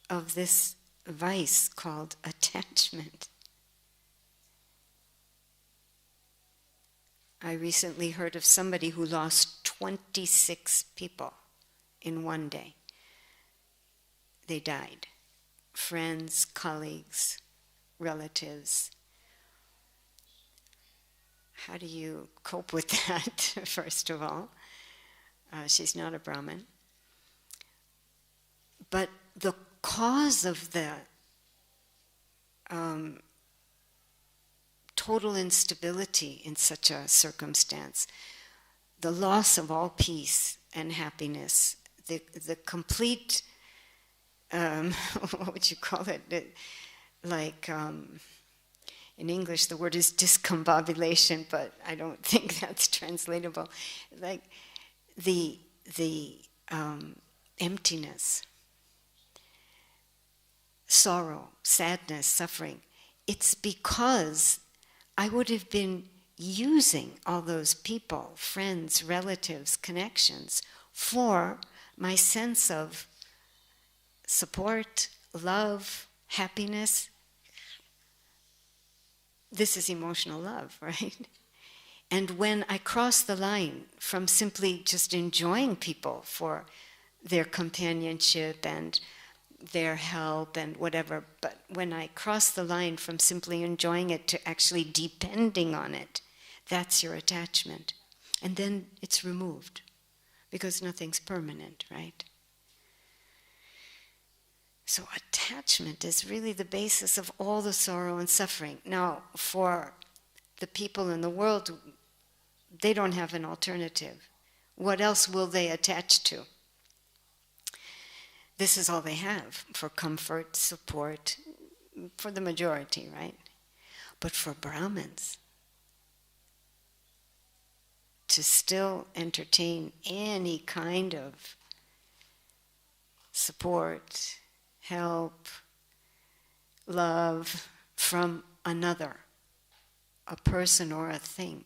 Speaker 2: of this vice called attachment. I recently heard of somebody who lost 26 people in one day. They died. Friends, colleagues, relatives. How do you cope with that, first of all? She's not a Brahmin. But the cause of the total instability in such a circumstance, the loss of all peace and happiness, the complete, what would you call it? In English the word is discombobulation, but I don't think that's translatable. Like the emptiness, sorrow, sadness, suffering. It's because I would have been using all those people, friends, relatives, connections, for my sense of support, love, happiness. This is emotional love, right? And when I cross the line from simply just enjoying people for their companionship and their help and whatever, but when I cross the line from simply enjoying it to actually depending on it, that's your attachment. And then it's removed, because nothing's permanent, right? So attachment is really the basis of all the sorrow and suffering. Now, for the people in the world, they don't have an alternative. What else will they attach to? This is all they have for comfort, support, for the majority, right? But for Brahmins, to still entertain any kind of support, help, love from another, a person or a thing,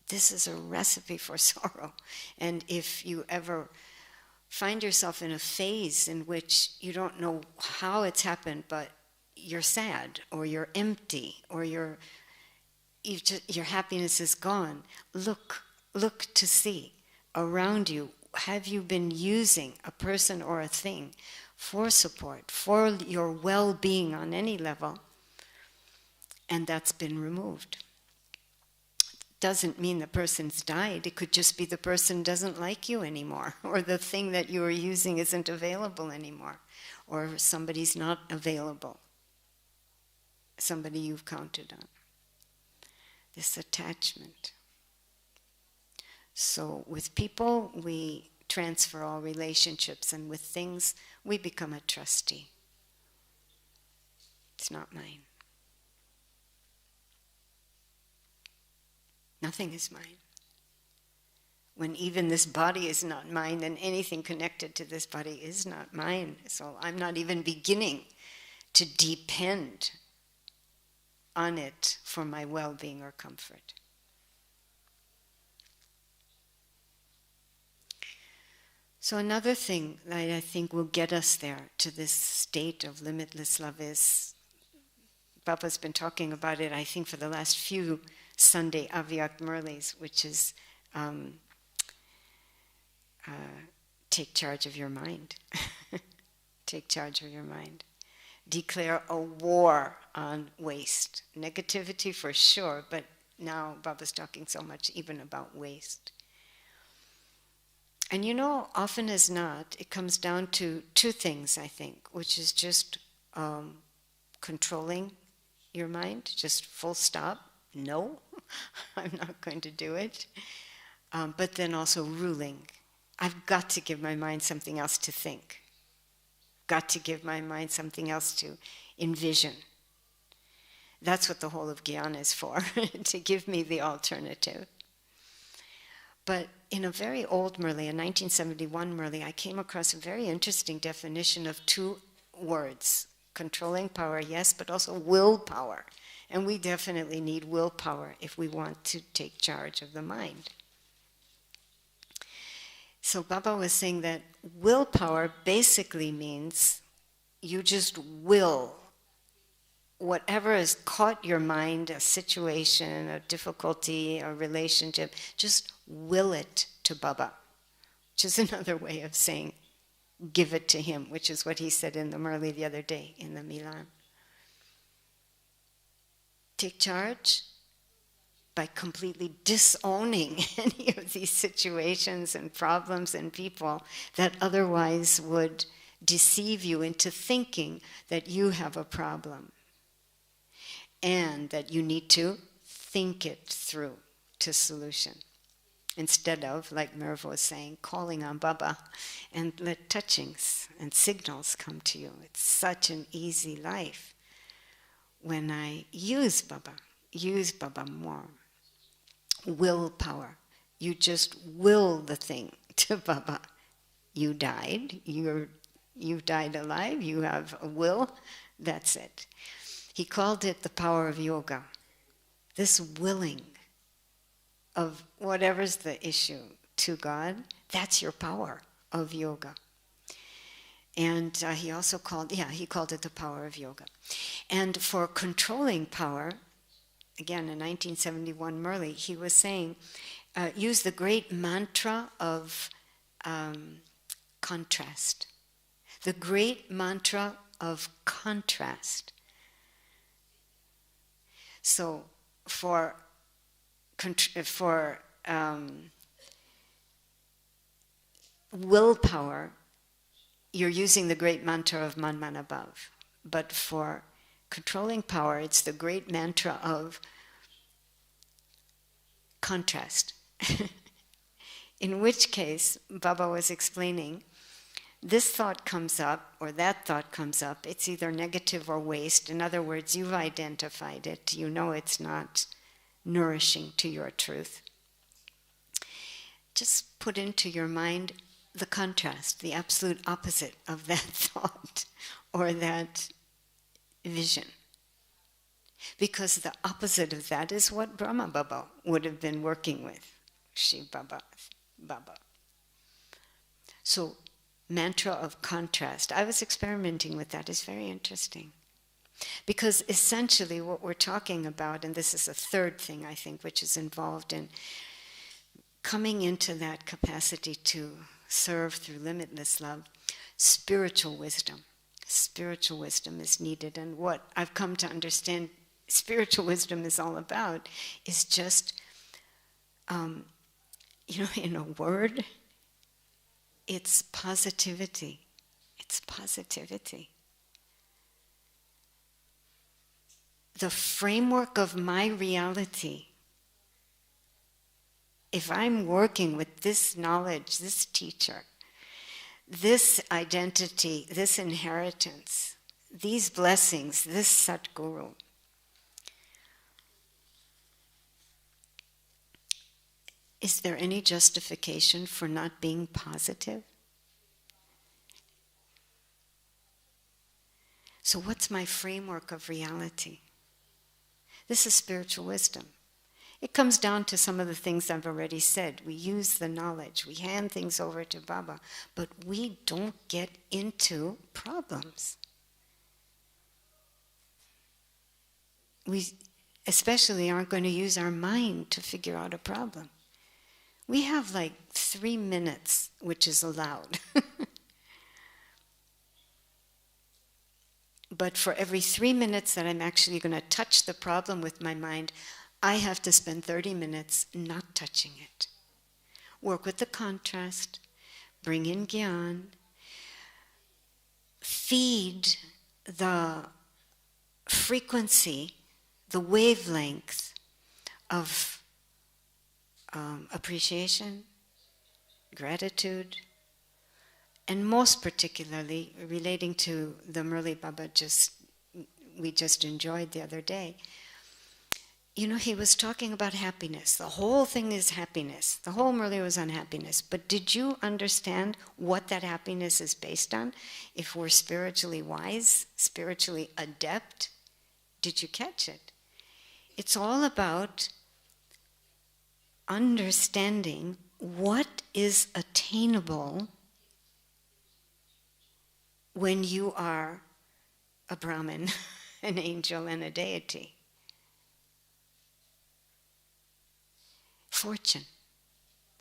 Speaker 2: this is a recipe for sorrow. And if you ever find yourself in a phase in which you don't know how it's happened, but you're sad, or you're empty, or your happiness is gone, look to see around you, have you been using a person or a thing for support, for your well-being on any level, and that's been removed. Doesn't mean the person's died. It could just be the person doesn't like you anymore, or the thing that you were using isn't available anymore, or somebody's not available, somebody you've counted on. This attachment. So with people, we transfer all relationships, and with things, we become a trustee. It's not mine. Nothing is mine. When even this body is not mine, then anything connected to this body is not mine. So I'm not even beginning to depend on it for my well-being or comfort. So another thing that I think will get us there to this state of limitless love is, Baba's been talking about it, I think, for the last few Sunday Avyak Murlis, which is take charge of your mind. Take charge of your mind. Declare a war on waste. Negativity for sure, but now Baba's talking so much even about waste. And often as not, it comes down to two things, I think, which is just controlling your mind, just full stop. No, I'm not going to do it. But then also ruling. I've got to give my mind something else to think. Got to give my mind something else to envision. That's what the whole of Gyan is for, to give me the alternative. But in a very old Murli, a 1971 Murli, I came across a very interesting definition of two words. Controlling power, yes, but also willpower. And we definitely need willpower if we want to take charge of the mind. So Baba was saying that willpower basically means you just will. Whatever has caught your mind, a situation, a difficulty, a relationship, just will it to Baba, which is another way of saying give it to him, which is what he said in the Murli the other day in the Milan. Take charge by completely disowning any of these situations and problems and people that otherwise would deceive you into thinking that you have a problem and that you need to think it through to solution. Instead of, like Merv was saying, calling on Baba and let touchings and signals come to you. It's such an easy life when I use Baba more. Willpower. You just will the thing to Baba. You died. You died alive. You have a will. That's it. He called it the power of yoga. This willing of whatever's the issue to God, that's your power of yoga. And he also called it the power of yoga. And for controlling power, again in 1971 Murli, he was saying, use the great mantra of contrast. The great mantra of contrast. So for willpower, you're using the great mantra of Man Man Above. But for controlling power, it's the great mantra of contrast. In which case, Baba was explaining, this thought comes up or that thought comes up, it's either negative or waste. In other words, you've identified it. You know it's not nourishing to your truth. Just put into your mind the contrast, the absolute opposite of that thought or that vision. Because the opposite of that is what Brahma Baba would have been working with, Shiv Baba. So, mantra of contrast. I was experimenting with that. It's very interesting. Because essentially what we're talking about, and this is a third thing I think which is involved in coming into that capacity to serve through limitless love, spiritual wisdom. Spiritual wisdom is needed, and what I've come to understand spiritual wisdom is all about is just, in a word, it's positivity. It's positivity. The framework of my reality, if I'm working with this knowledge, this teacher, this identity, this inheritance, these blessings, this Satguru, is there any justification for not being positive? So what's my framework of reality? This is spiritual wisdom. It comes down to some of the things I've already said. We use the knowledge, we hand things over to Baba, but we don't get into problems. We especially aren't going to use our mind to figure out a problem. We have like 3 minutes, which is allowed. But for every 3 minutes that I'm actually going to touch the problem with my mind, I have to spend 30 minutes not touching it. Work with the contrast, bring in Gyan, feed the frequency, the wavelength of appreciation, gratitude, and most particularly relating to the Murli Baba we just enjoyed the other day. You know, he was talking about happiness. The whole thing is happiness. The whole Murli was on happiness. But did you understand what that happiness is based on? If we're spiritually wise, spiritually adept, did you catch it? It's all about understanding what is attainable when you are a Brahmin, an angel, and a deity. Fortune.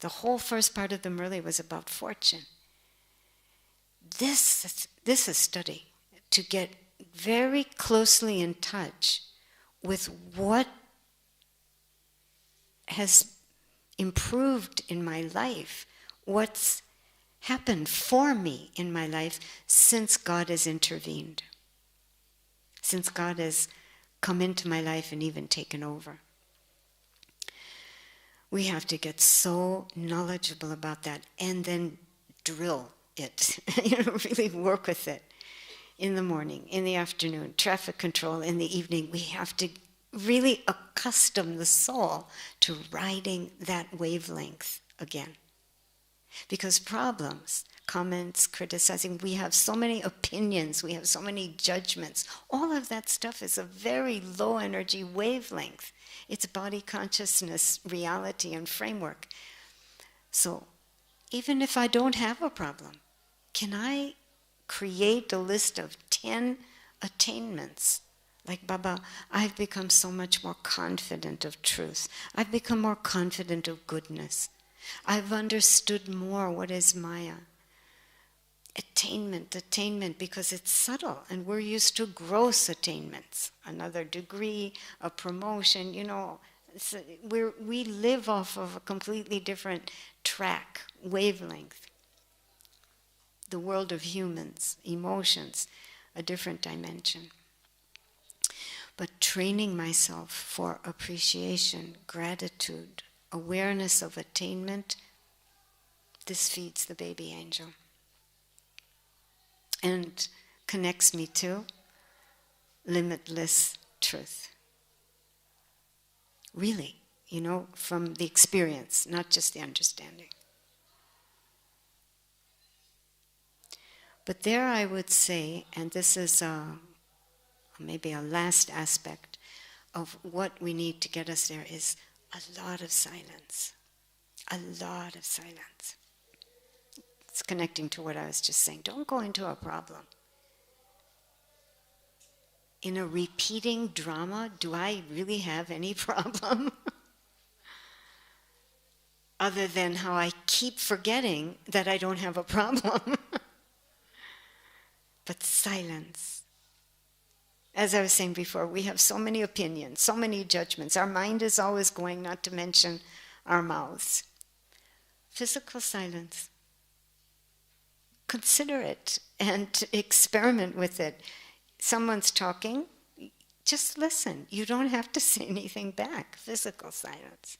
Speaker 2: The whole first part of the Murli was about fortune. This is study, to get very closely in touch with what has improved in my life, what's happened for me in my life since God has intervened, since God has come into my life and even taken over. We have to get so knowledgeable about that and then drill it, really work with it. In the morning, in the afternoon, traffic control, in the evening, we have to really accustom the soul to riding that wavelength again. Because problems, comments, criticizing, we have so many opinions, we have so many judgments. All of that stuff is a very low energy wavelength. It's body consciousness, reality, and framework. So, even if I don't have a problem, can I create a list of 10 attainments? Like, Baba, I've become so much more confident of truth. I've become more confident of goodness. I've understood more what is Maya. Attainment, because it's subtle, and we're used to gross attainments. Another degree, a promotion, we live off of a completely different track, wavelength. The world of humans, emotions, a different dimension. But training myself for appreciation, gratitude, awareness of attainment, this feeds the baby angel. And connects me to limitless truth. Really, from the experience, not just the understanding. But there I would say, and this is maybe a last aspect of what we need to get us there, is a lot of silence. A lot of silence. It's connecting to what I was just saying. Don't go into a problem. In a repeating drama, do I really have any problem? Other than how I keep forgetting that I don't have a problem. But silence. As I was saying before, we have so many opinions, so many judgments. Our mind is always going, not to mention our mouths. Physical silence. Consider it and experiment with it. Someone's talking, just listen. You don't have to say anything back. Physical silence.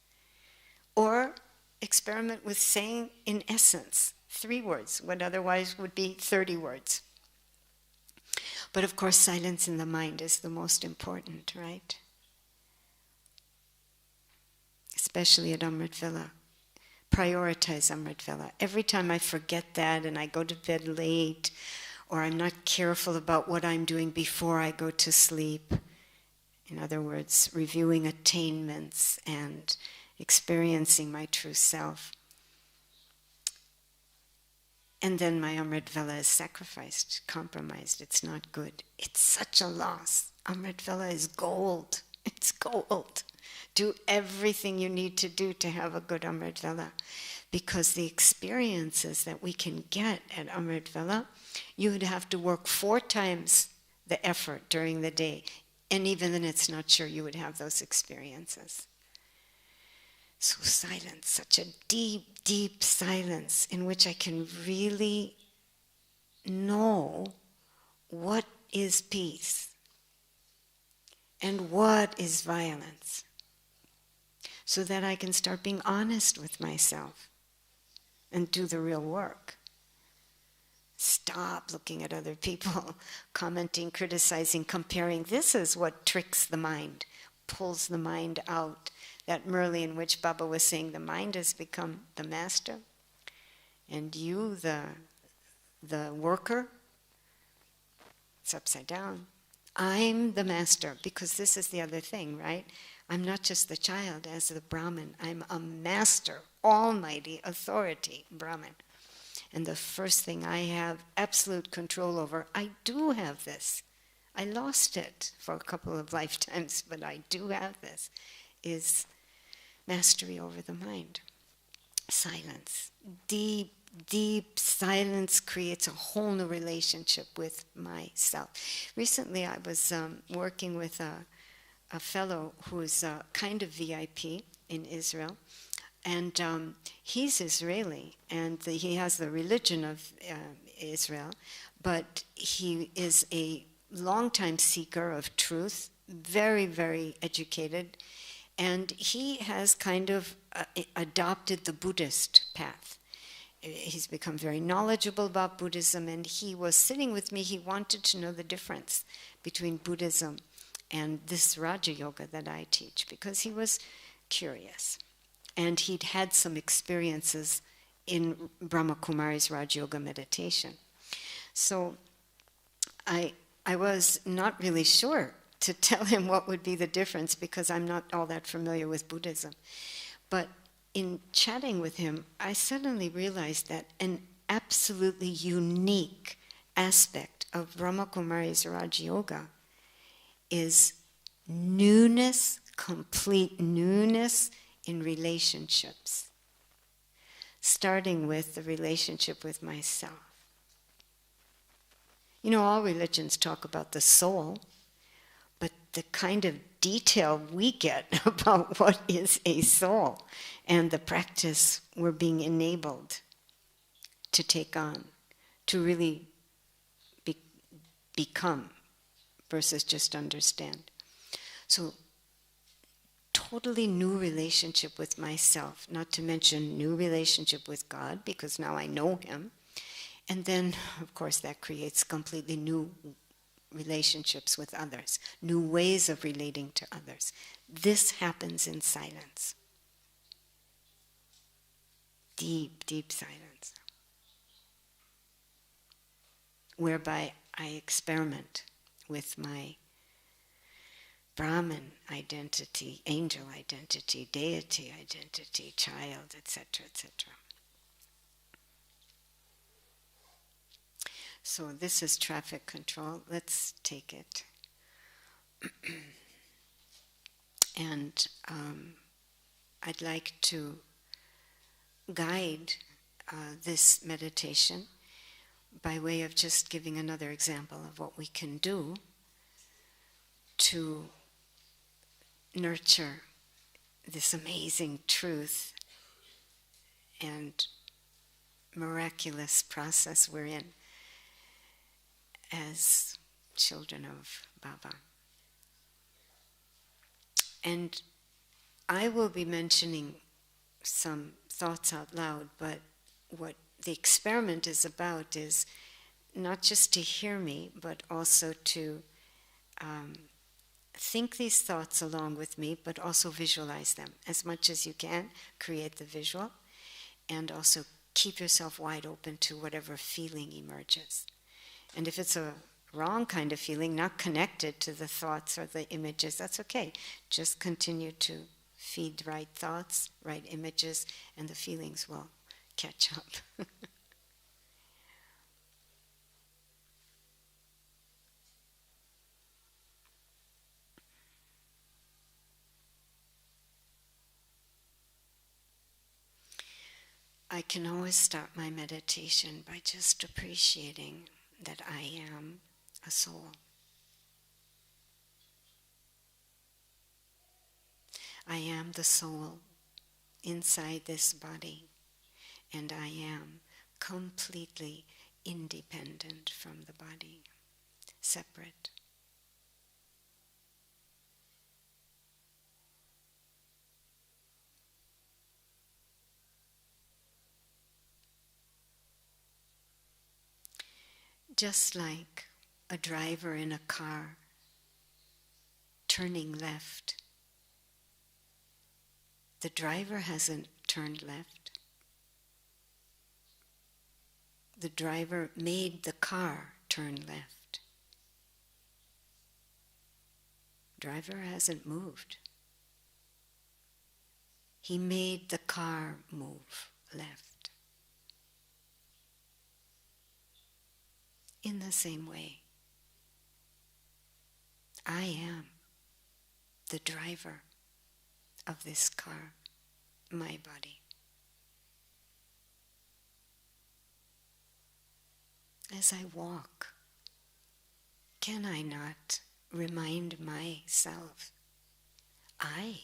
Speaker 2: Or experiment with saying, in essence, 3 words, what otherwise would be 30 words. But of course, silence in the mind is the most important, right? Especially at Amrit Villa. Prioritize Amrit Villa. Every time I forget that and I go to bed late, or I'm not careful about what I'm doing before I go to sleep, in other words, reviewing attainments and experiencing my true self, and then my Amrit Vela is sacrificed, compromised, it's not good. It's such a loss. Amrit Vela is gold. It's gold. Do everything you need to do to have a good Amrit Vela. Because the experiences that we can get at Amrit Vela, you would have to work 4 times the effort during the day. And even then it's not sure you would have those experiences. So silence, such a deep, deep silence in which I can really know what is peace and what is violence, so that I can start being honest with myself and do the real work. Stop looking at other people, commenting, criticizing, comparing. This is what tricks the mind, pulls the mind out. That Murli in which Baba was saying the mind has become the master, and you, the worker, it's upside down. I'm the master, because this is the other thing, right? I'm not just the child as the Brahman. I'm a master, almighty authority Brahman. And the first thing I have absolute control over, I do have this. I lost it for a couple of lifetimes, but I do have this, is mastery over the mind. Silence. Deep, deep silence creates a whole new relationship with myself. Recently I was working with a fellow who's a kind of VIP in Israel, and he's Israeli, and he has the religion of Israel, but he is a long-time seeker of truth, very, very educated, and he has kind of adopted the Buddhist path. He's become very knowledgeable about Buddhism, and he was sitting with me. He wanted to know the difference between Buddhism and this Raja Yoga that I teach, because he was curious. And he'd had some experiences in Brahma Kumaris Raja Yoga meditation. So I was not really sure to tell him what would be the difference, because I'm not all that familiar with Buddhism. But in chatting with him, I suddenly realized that an absolutely unique aspect of Brahma Kumaris Raja Yoga is newness, complete newness in relationships, starting with the relationship with myself. You know, all religions talk about the soul, but the kind of detail we get about what is a soul and the practice we're being enabled to take on, to really become versus just understand. So, totally new relationship with myself, not to mention new relationship with God, because now I know Him. And then, of course, that creates completely new relationships with others, new ways of relating to others. This happens in silence. Deep, deep silence. Whereby I experiment with my Brahman identity, angel identity, deity identity, child, etc., etc. So this is traffic control. Let's take it. And I'd like to guide this meditation by way of just giving another example of what we can do to nurture this amazing truth and miraculous process we're in as children of Baba. And I will be mentioning some thoughts out loud, but what the experiment is about is not just to hear me, but also to think these thoughts along with me, but also visualize them as much as you can. Create the visual, and also keep yourself wide open to whatever feeling emerges. And if it's a wrong kind of feeling, not connected to the thoughts or the images, that's okay. Just continue to feed right thoughts, right images, and the feelings will catch up. I can always start my meditation by just appreciating that I am a soul. I am the soul inside this body, and I am completely independent from the body, separate. Just like a driver in a car turning left, the driver hasn't turned left. The driver made the car turn left. Driver hasn't moved. He made the car move left. In the same way, I am the driver of this car, my body. As I walk, can I not remind myself, I,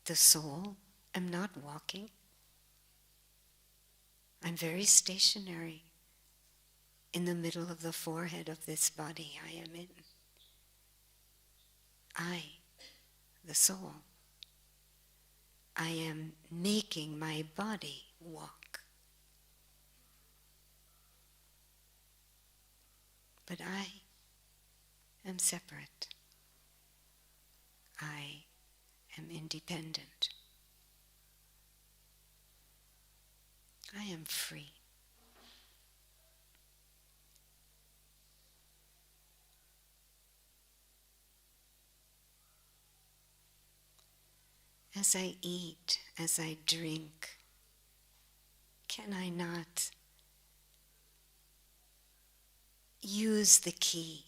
Speaker 2: the soul, am not walking? I'm very stationary in the middle of the forehead of this body I am in. I, the soul, I am making my body walk. But I am separate. I am independent. I am free. As I eat, as I drink, can I not use the key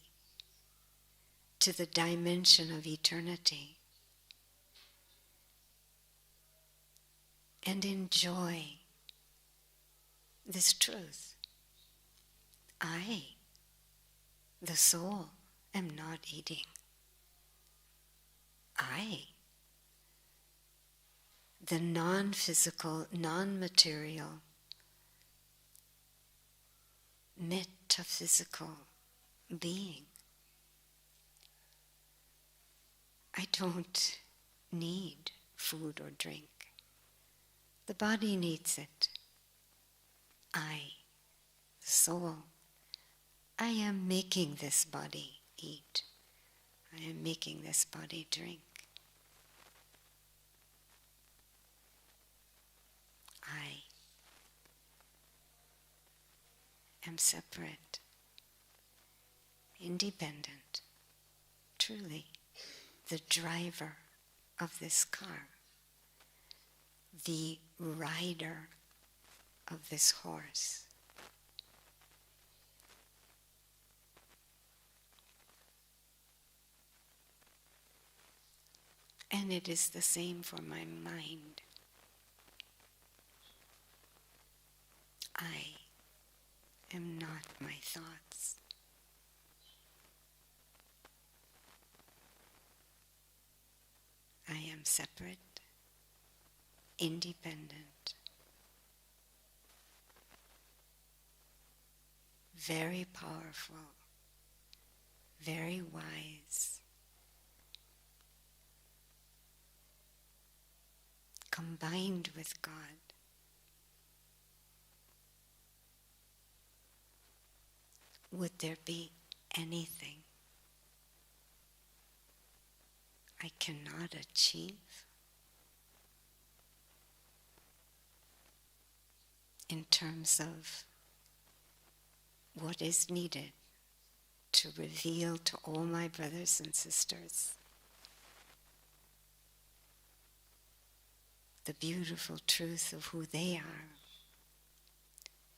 Speaker 2: to the dimension of eternity and enjoy this truth? I, the soul, am not eating. I, the non-physical, non-material, metaphysical being, I don't need food or drink. The body needs it. I, the soul, I am making this body eat. I am making this body drink. I am separate, independent, truly the driver of this car, the rider of this horse. And it is the same for my mind. I am not my thoughts. I am separate, independent, very powerful, very wise, combined with God. Would there be anything I cannot achieve in terms of what is needed to reveal to all my brothers and sisters the beautiful truth of who they are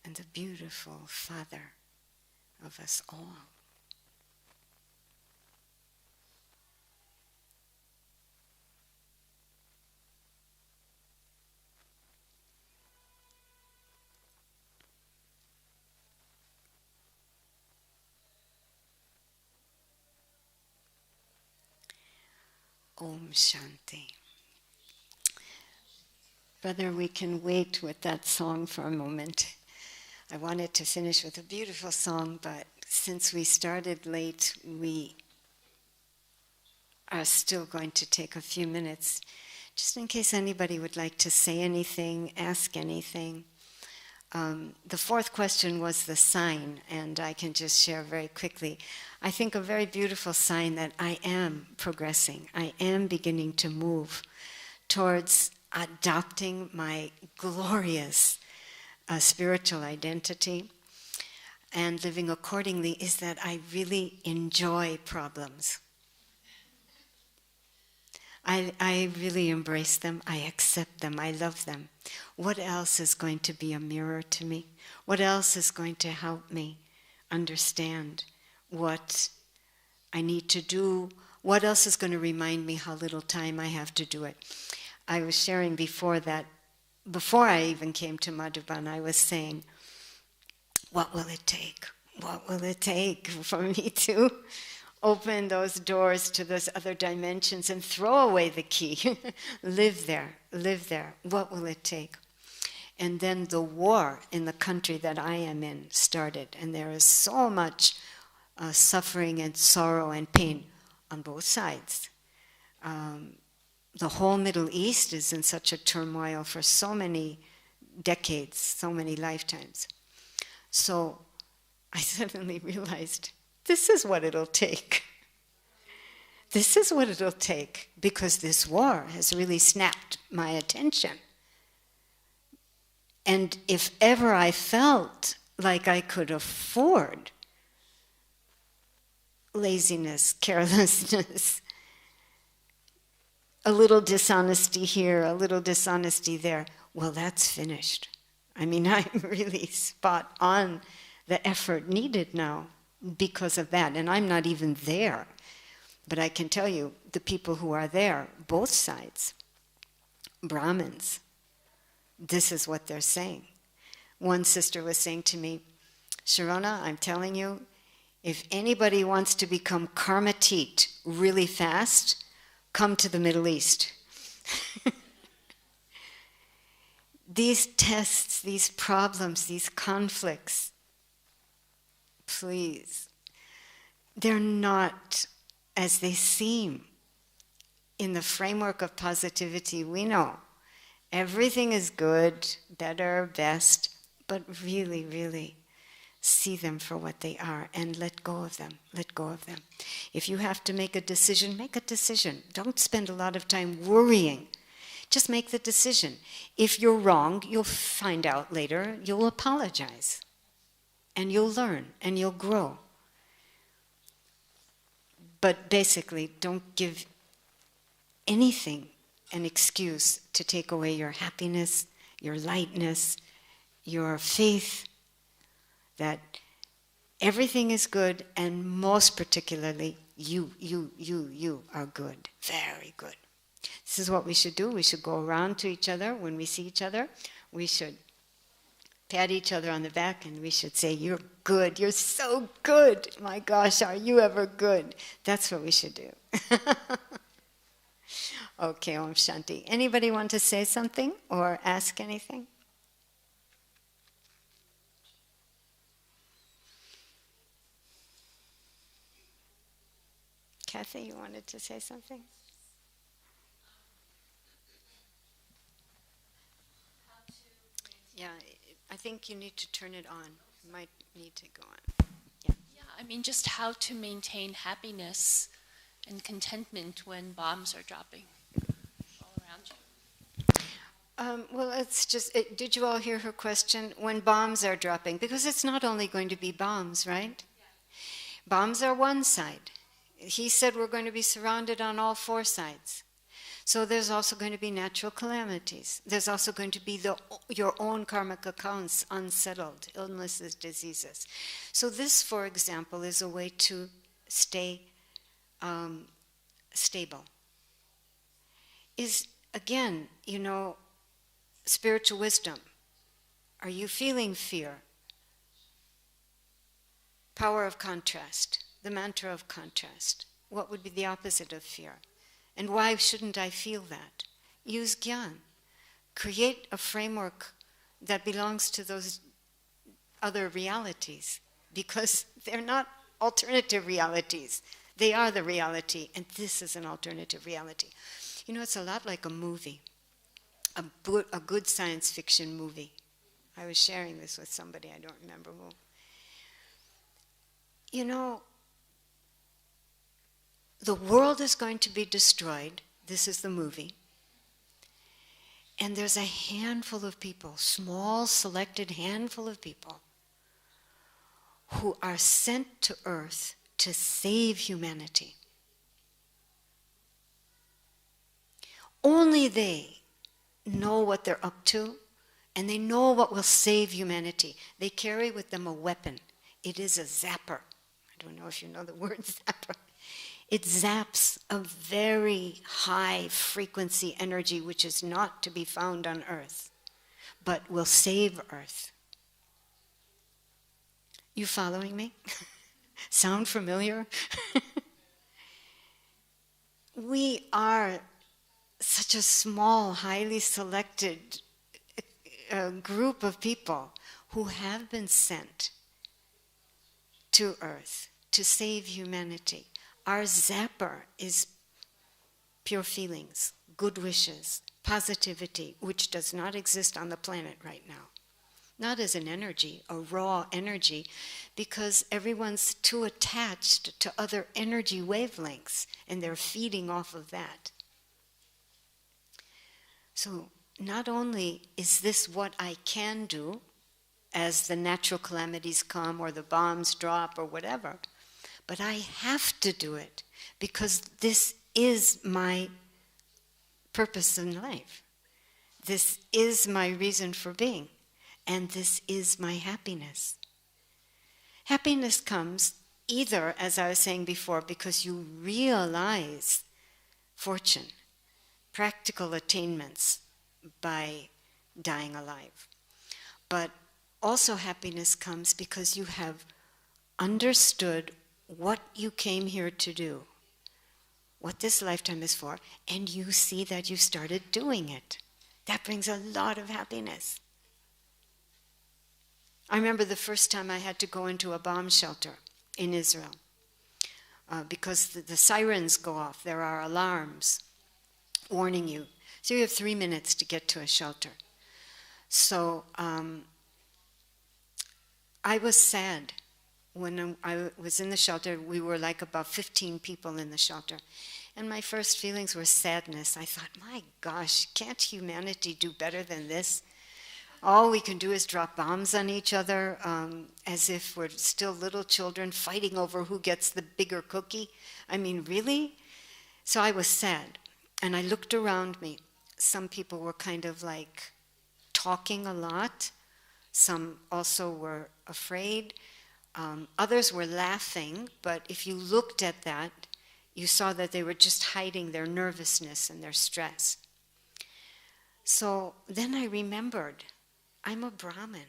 Speaker 2: and the beautiful Father of us all? Om Shanti. Brother, we can wait with that song for a moment. I wanted to finish with a beautiful song, but since we started late, we are still going to take a few minutes, just in case anybody would like to say anything, ask anything. The fourth question was the sign, and I can just share very quickly. I think a very beautiful sign that I am progressing. I am beginning to move towards adopting my glorious spiritual identity and living accordingly is that I really enjoy problems. I really embrace them, I accept them, I love them. What else is going to be a mirror to me? What else is going to help me understand what I need to do? What else is going to remind me how little time I have to do it? I was sharing before that, before I even came to Madhuban, I was saying, what will it take? What will it take for me to open those doors to those other dimensions and throw away the key? Live there, live there. What will it take? And then the war in the country that I am in started, and there is so much suffering and sorrow and pain on both sides. The whole Middle East is in such a turmoil for so many decades, so many lifetimes. So I suddenly realized, this is what it'll take. This is what it'll take, because this war has really snapped my attention. And if ever I felt like I could afford laziness, carelessness, a little dishonesty here, a little dishonesty there, well, that's finished. I mean, I'm really spot on the effort needed now because of that. And I'm not even there. But I can tell you, the people who are there, both sides, Brahmins, this is what they're saying. One sister was saying to me, Sharona, I'm telling you, if anybody wants to become karmatit really fast, come to the Middle East. These tests, these problems, these conflicts, please, they're not as they seem. In the framework of positivity, we know everything is good, better, best, but really, really see them for what they are and let go of them. Let go of them. If you have to make a decision, make a decision. Don't spend a lot of time worrying. Just make the decision. If you're wrong, you'll find out later, you'll apologize. And you'll learn, and you'll grow. But basically, don't give anything an excuse to take away your happiness, your lightness, your faith, that everything is good, and most particularly, you are good, very good. This is what we should do. We should go around to each other when we see each other. We should pat each other on the back and we should say, you're good, you're so good. My gosh, are you ever good? That's what we should do. Okay, Om Shanti. Anybody want to say something or ask anything? Kathy, you wanted to say something? Yeah, I think you need to turn it on. You might need to go on.
Speaker 7: Yeah, I mean, just how to maintain happiness and contentment when bombs are dropping all around you.
Speaker 2: Well, it's just, did you all hear her question? When bombs are dropping, because it's not only going to be bombs, right? Yeah. Bombs are one side. He said we're going to be surrounded on all four sides. So there's also going to be natural calamities. There's also going to be your own karmic accounts unsettled, illnesses, diseases. So this, for example, is a way to stay stable. Is, again, spiritual wisdom. Are you feeling fear? Power of contrast, the mantra of contrast. What would be the opposite of fear? And why shouldn't I feel that? Use Gyan. Create a framework that belongs to those other realities, because they're not alternative realities. They are the reality, and this is an alternative reality. You know, it's a lot like a movie, a good science fiction movie. I was sharing this with somebody, I don't remember who. You know, the world is going to be destroyed. This is the movie. And there's a handful of people, small, selected handful of people, who are sent to Earth to save humanity. Only they know what they're up to, and they know what will save humanity. They carry with them a weapon. It is a zapper. I don't know if you know the word zapper. It zaps a very high frequency energy which is not to be found on Earth, but will save Earth. You following me? Sound familiar? We are such a small, highly selected group of people who have been sent to Earth to save humanity. Our zapper is pure feelings, good wishes, positivity, which does not exist on the planet right now. Not as an energy, a raw energy, because everyone's too attached to other energy wavelengths, and they're feeding off of that. So not only is this what I can do as the natural calamities come or the bombs drop or whatever, but I have to do it because this is my purpose in life. This is my reason for being, and this is my happiness. Happiness comes either, as I was saying before, because you realize fortune, practical attainments by dying alive. But also happiness comes because you have understood what you came here to do, what this lifetime is for, and you see that you started doing it. That brings a lot of happiness. I remember the first time I had to go into a bomb shelter in Israel because the sirens go off. There are alarms warning you. So you have 3 minutes to get to a shelter. So I was sad. When I was in the shelter, we were like about 15 people in the shelter. And my first feelings were sadness. I thought, my gosh, can't humanity do better than this? All we can do is drop bombs on each other as if we're still little children fighting over who gets the bigger cookie. I mean, really? So I was sad. And I looked around me. Some people were kind of like talking a lot. Some also were afraid. Others were laughing, but if you looked at that, you saw that they were just hiding their nervousness and their stress. So then I remembered, I'm a Brahmin.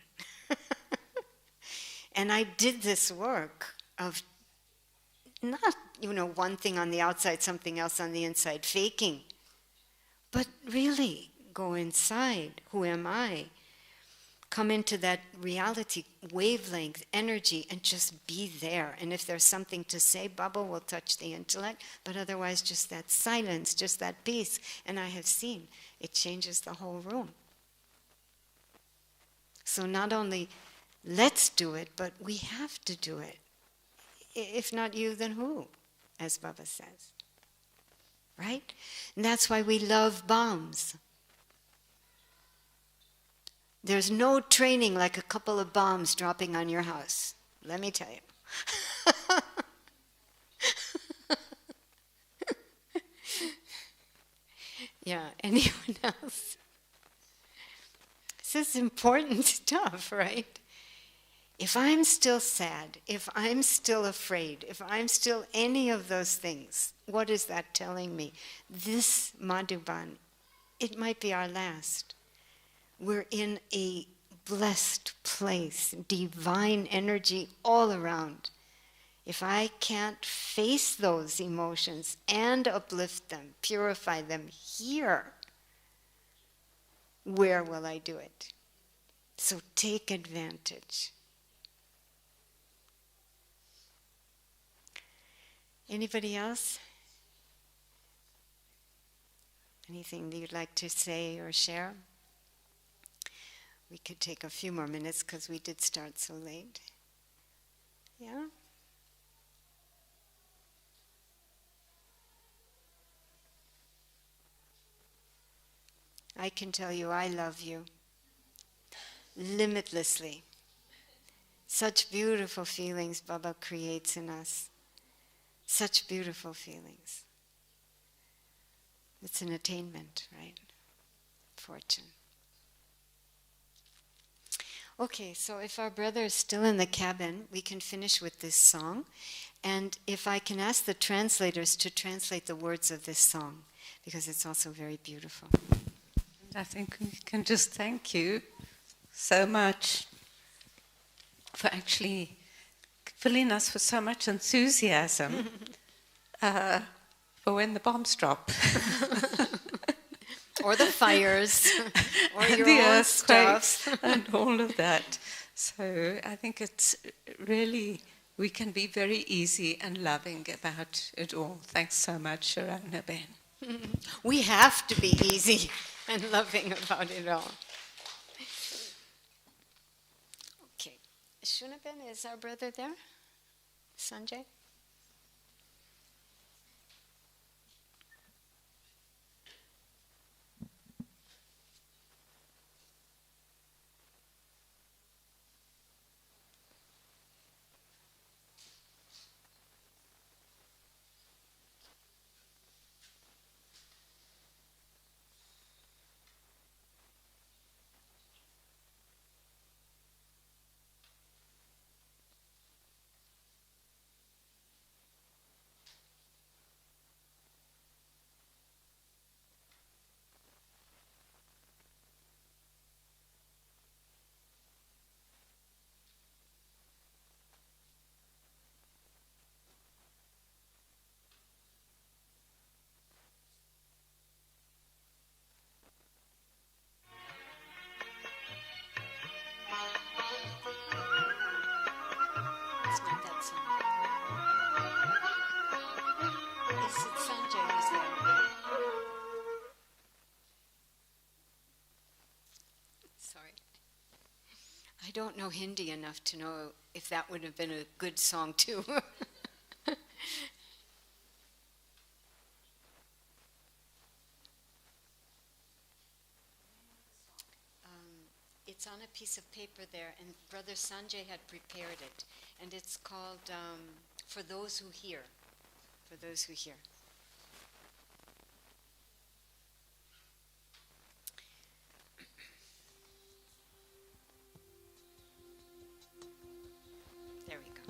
Speaker 2: And I did this work of not, one thing on the outside, something else on the inside, faking, but really go inside. Who am I? Come into that reality, wavelength, energy, and just be there. And if there's something to say, Baba will touch the intellect, but otherwise just that silence, just that peace. And I have seen, it changes the whole room. So not only let's do it, but we have to do it. If not you, then who? As Baba says. Right? And that's why we love bombs. There's no training like a couple of bombs dropping on your house. Let me tell you. Yeah, anyone else? This is important stuff, right? If I'm still sad, if I'm still afraid, if I'm still any of those things, what is that telling me? This Madhuban, it might be our last. We're in a blessed place, divine energy all around. if I can't face those emotions and uplift them, purify them here, where will I do it? So take advantage. Anybody else? Anything that you'd like to say or share? We could take a few more minutes because we did start so late. Yeah? I can tell you I love you limitlessly. Such beautiful feelings Baba creates in us. Such beautiful feelings. It's an attainment, right? Fortune. Okay, so if our brother is still in the cabin, we can finish with this song. And if I can ask the translators to translate the words of this song, because it's also very beautiful.
Speaker 1: I think we can just thank you so much for actually filling us with so much enthusiasm for when the bombs drop.
Speaker 2: Or the fires, or your
Speaker 1: the
Speaker 2: own
Speaker 1: earthquakes
Speaker 2: stuff.
Speaker 1: and all of that. So I think it's really, we can be very easy and loving about it all. Thanks so much, Sharona Ben.
Speaker 2: We have to be easy and loving about it all. Okay. Shunaben, is our brother there? Sanjay? It's not that song. Is it Sanjay who's there? Sorry. I don't know Hindi enough to know if that would have been a good song too. It's on a piece of paper there, and Brother Sanjay had prepared it. And it's called For Those Who Hear. For Those Who Hear. There we go.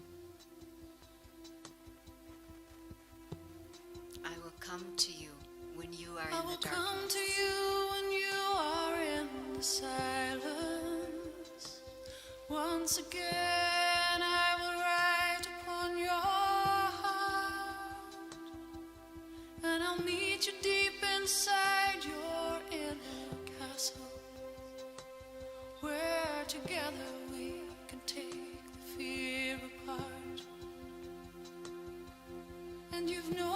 Speaker 2: I will come to you when you are in the darkness.
Speaker 8: I will come to you when you are in the silence. Once again I will write upon your heart, and I'll meet you deep inside your inner castle, where together we can take the fear apart. And you've known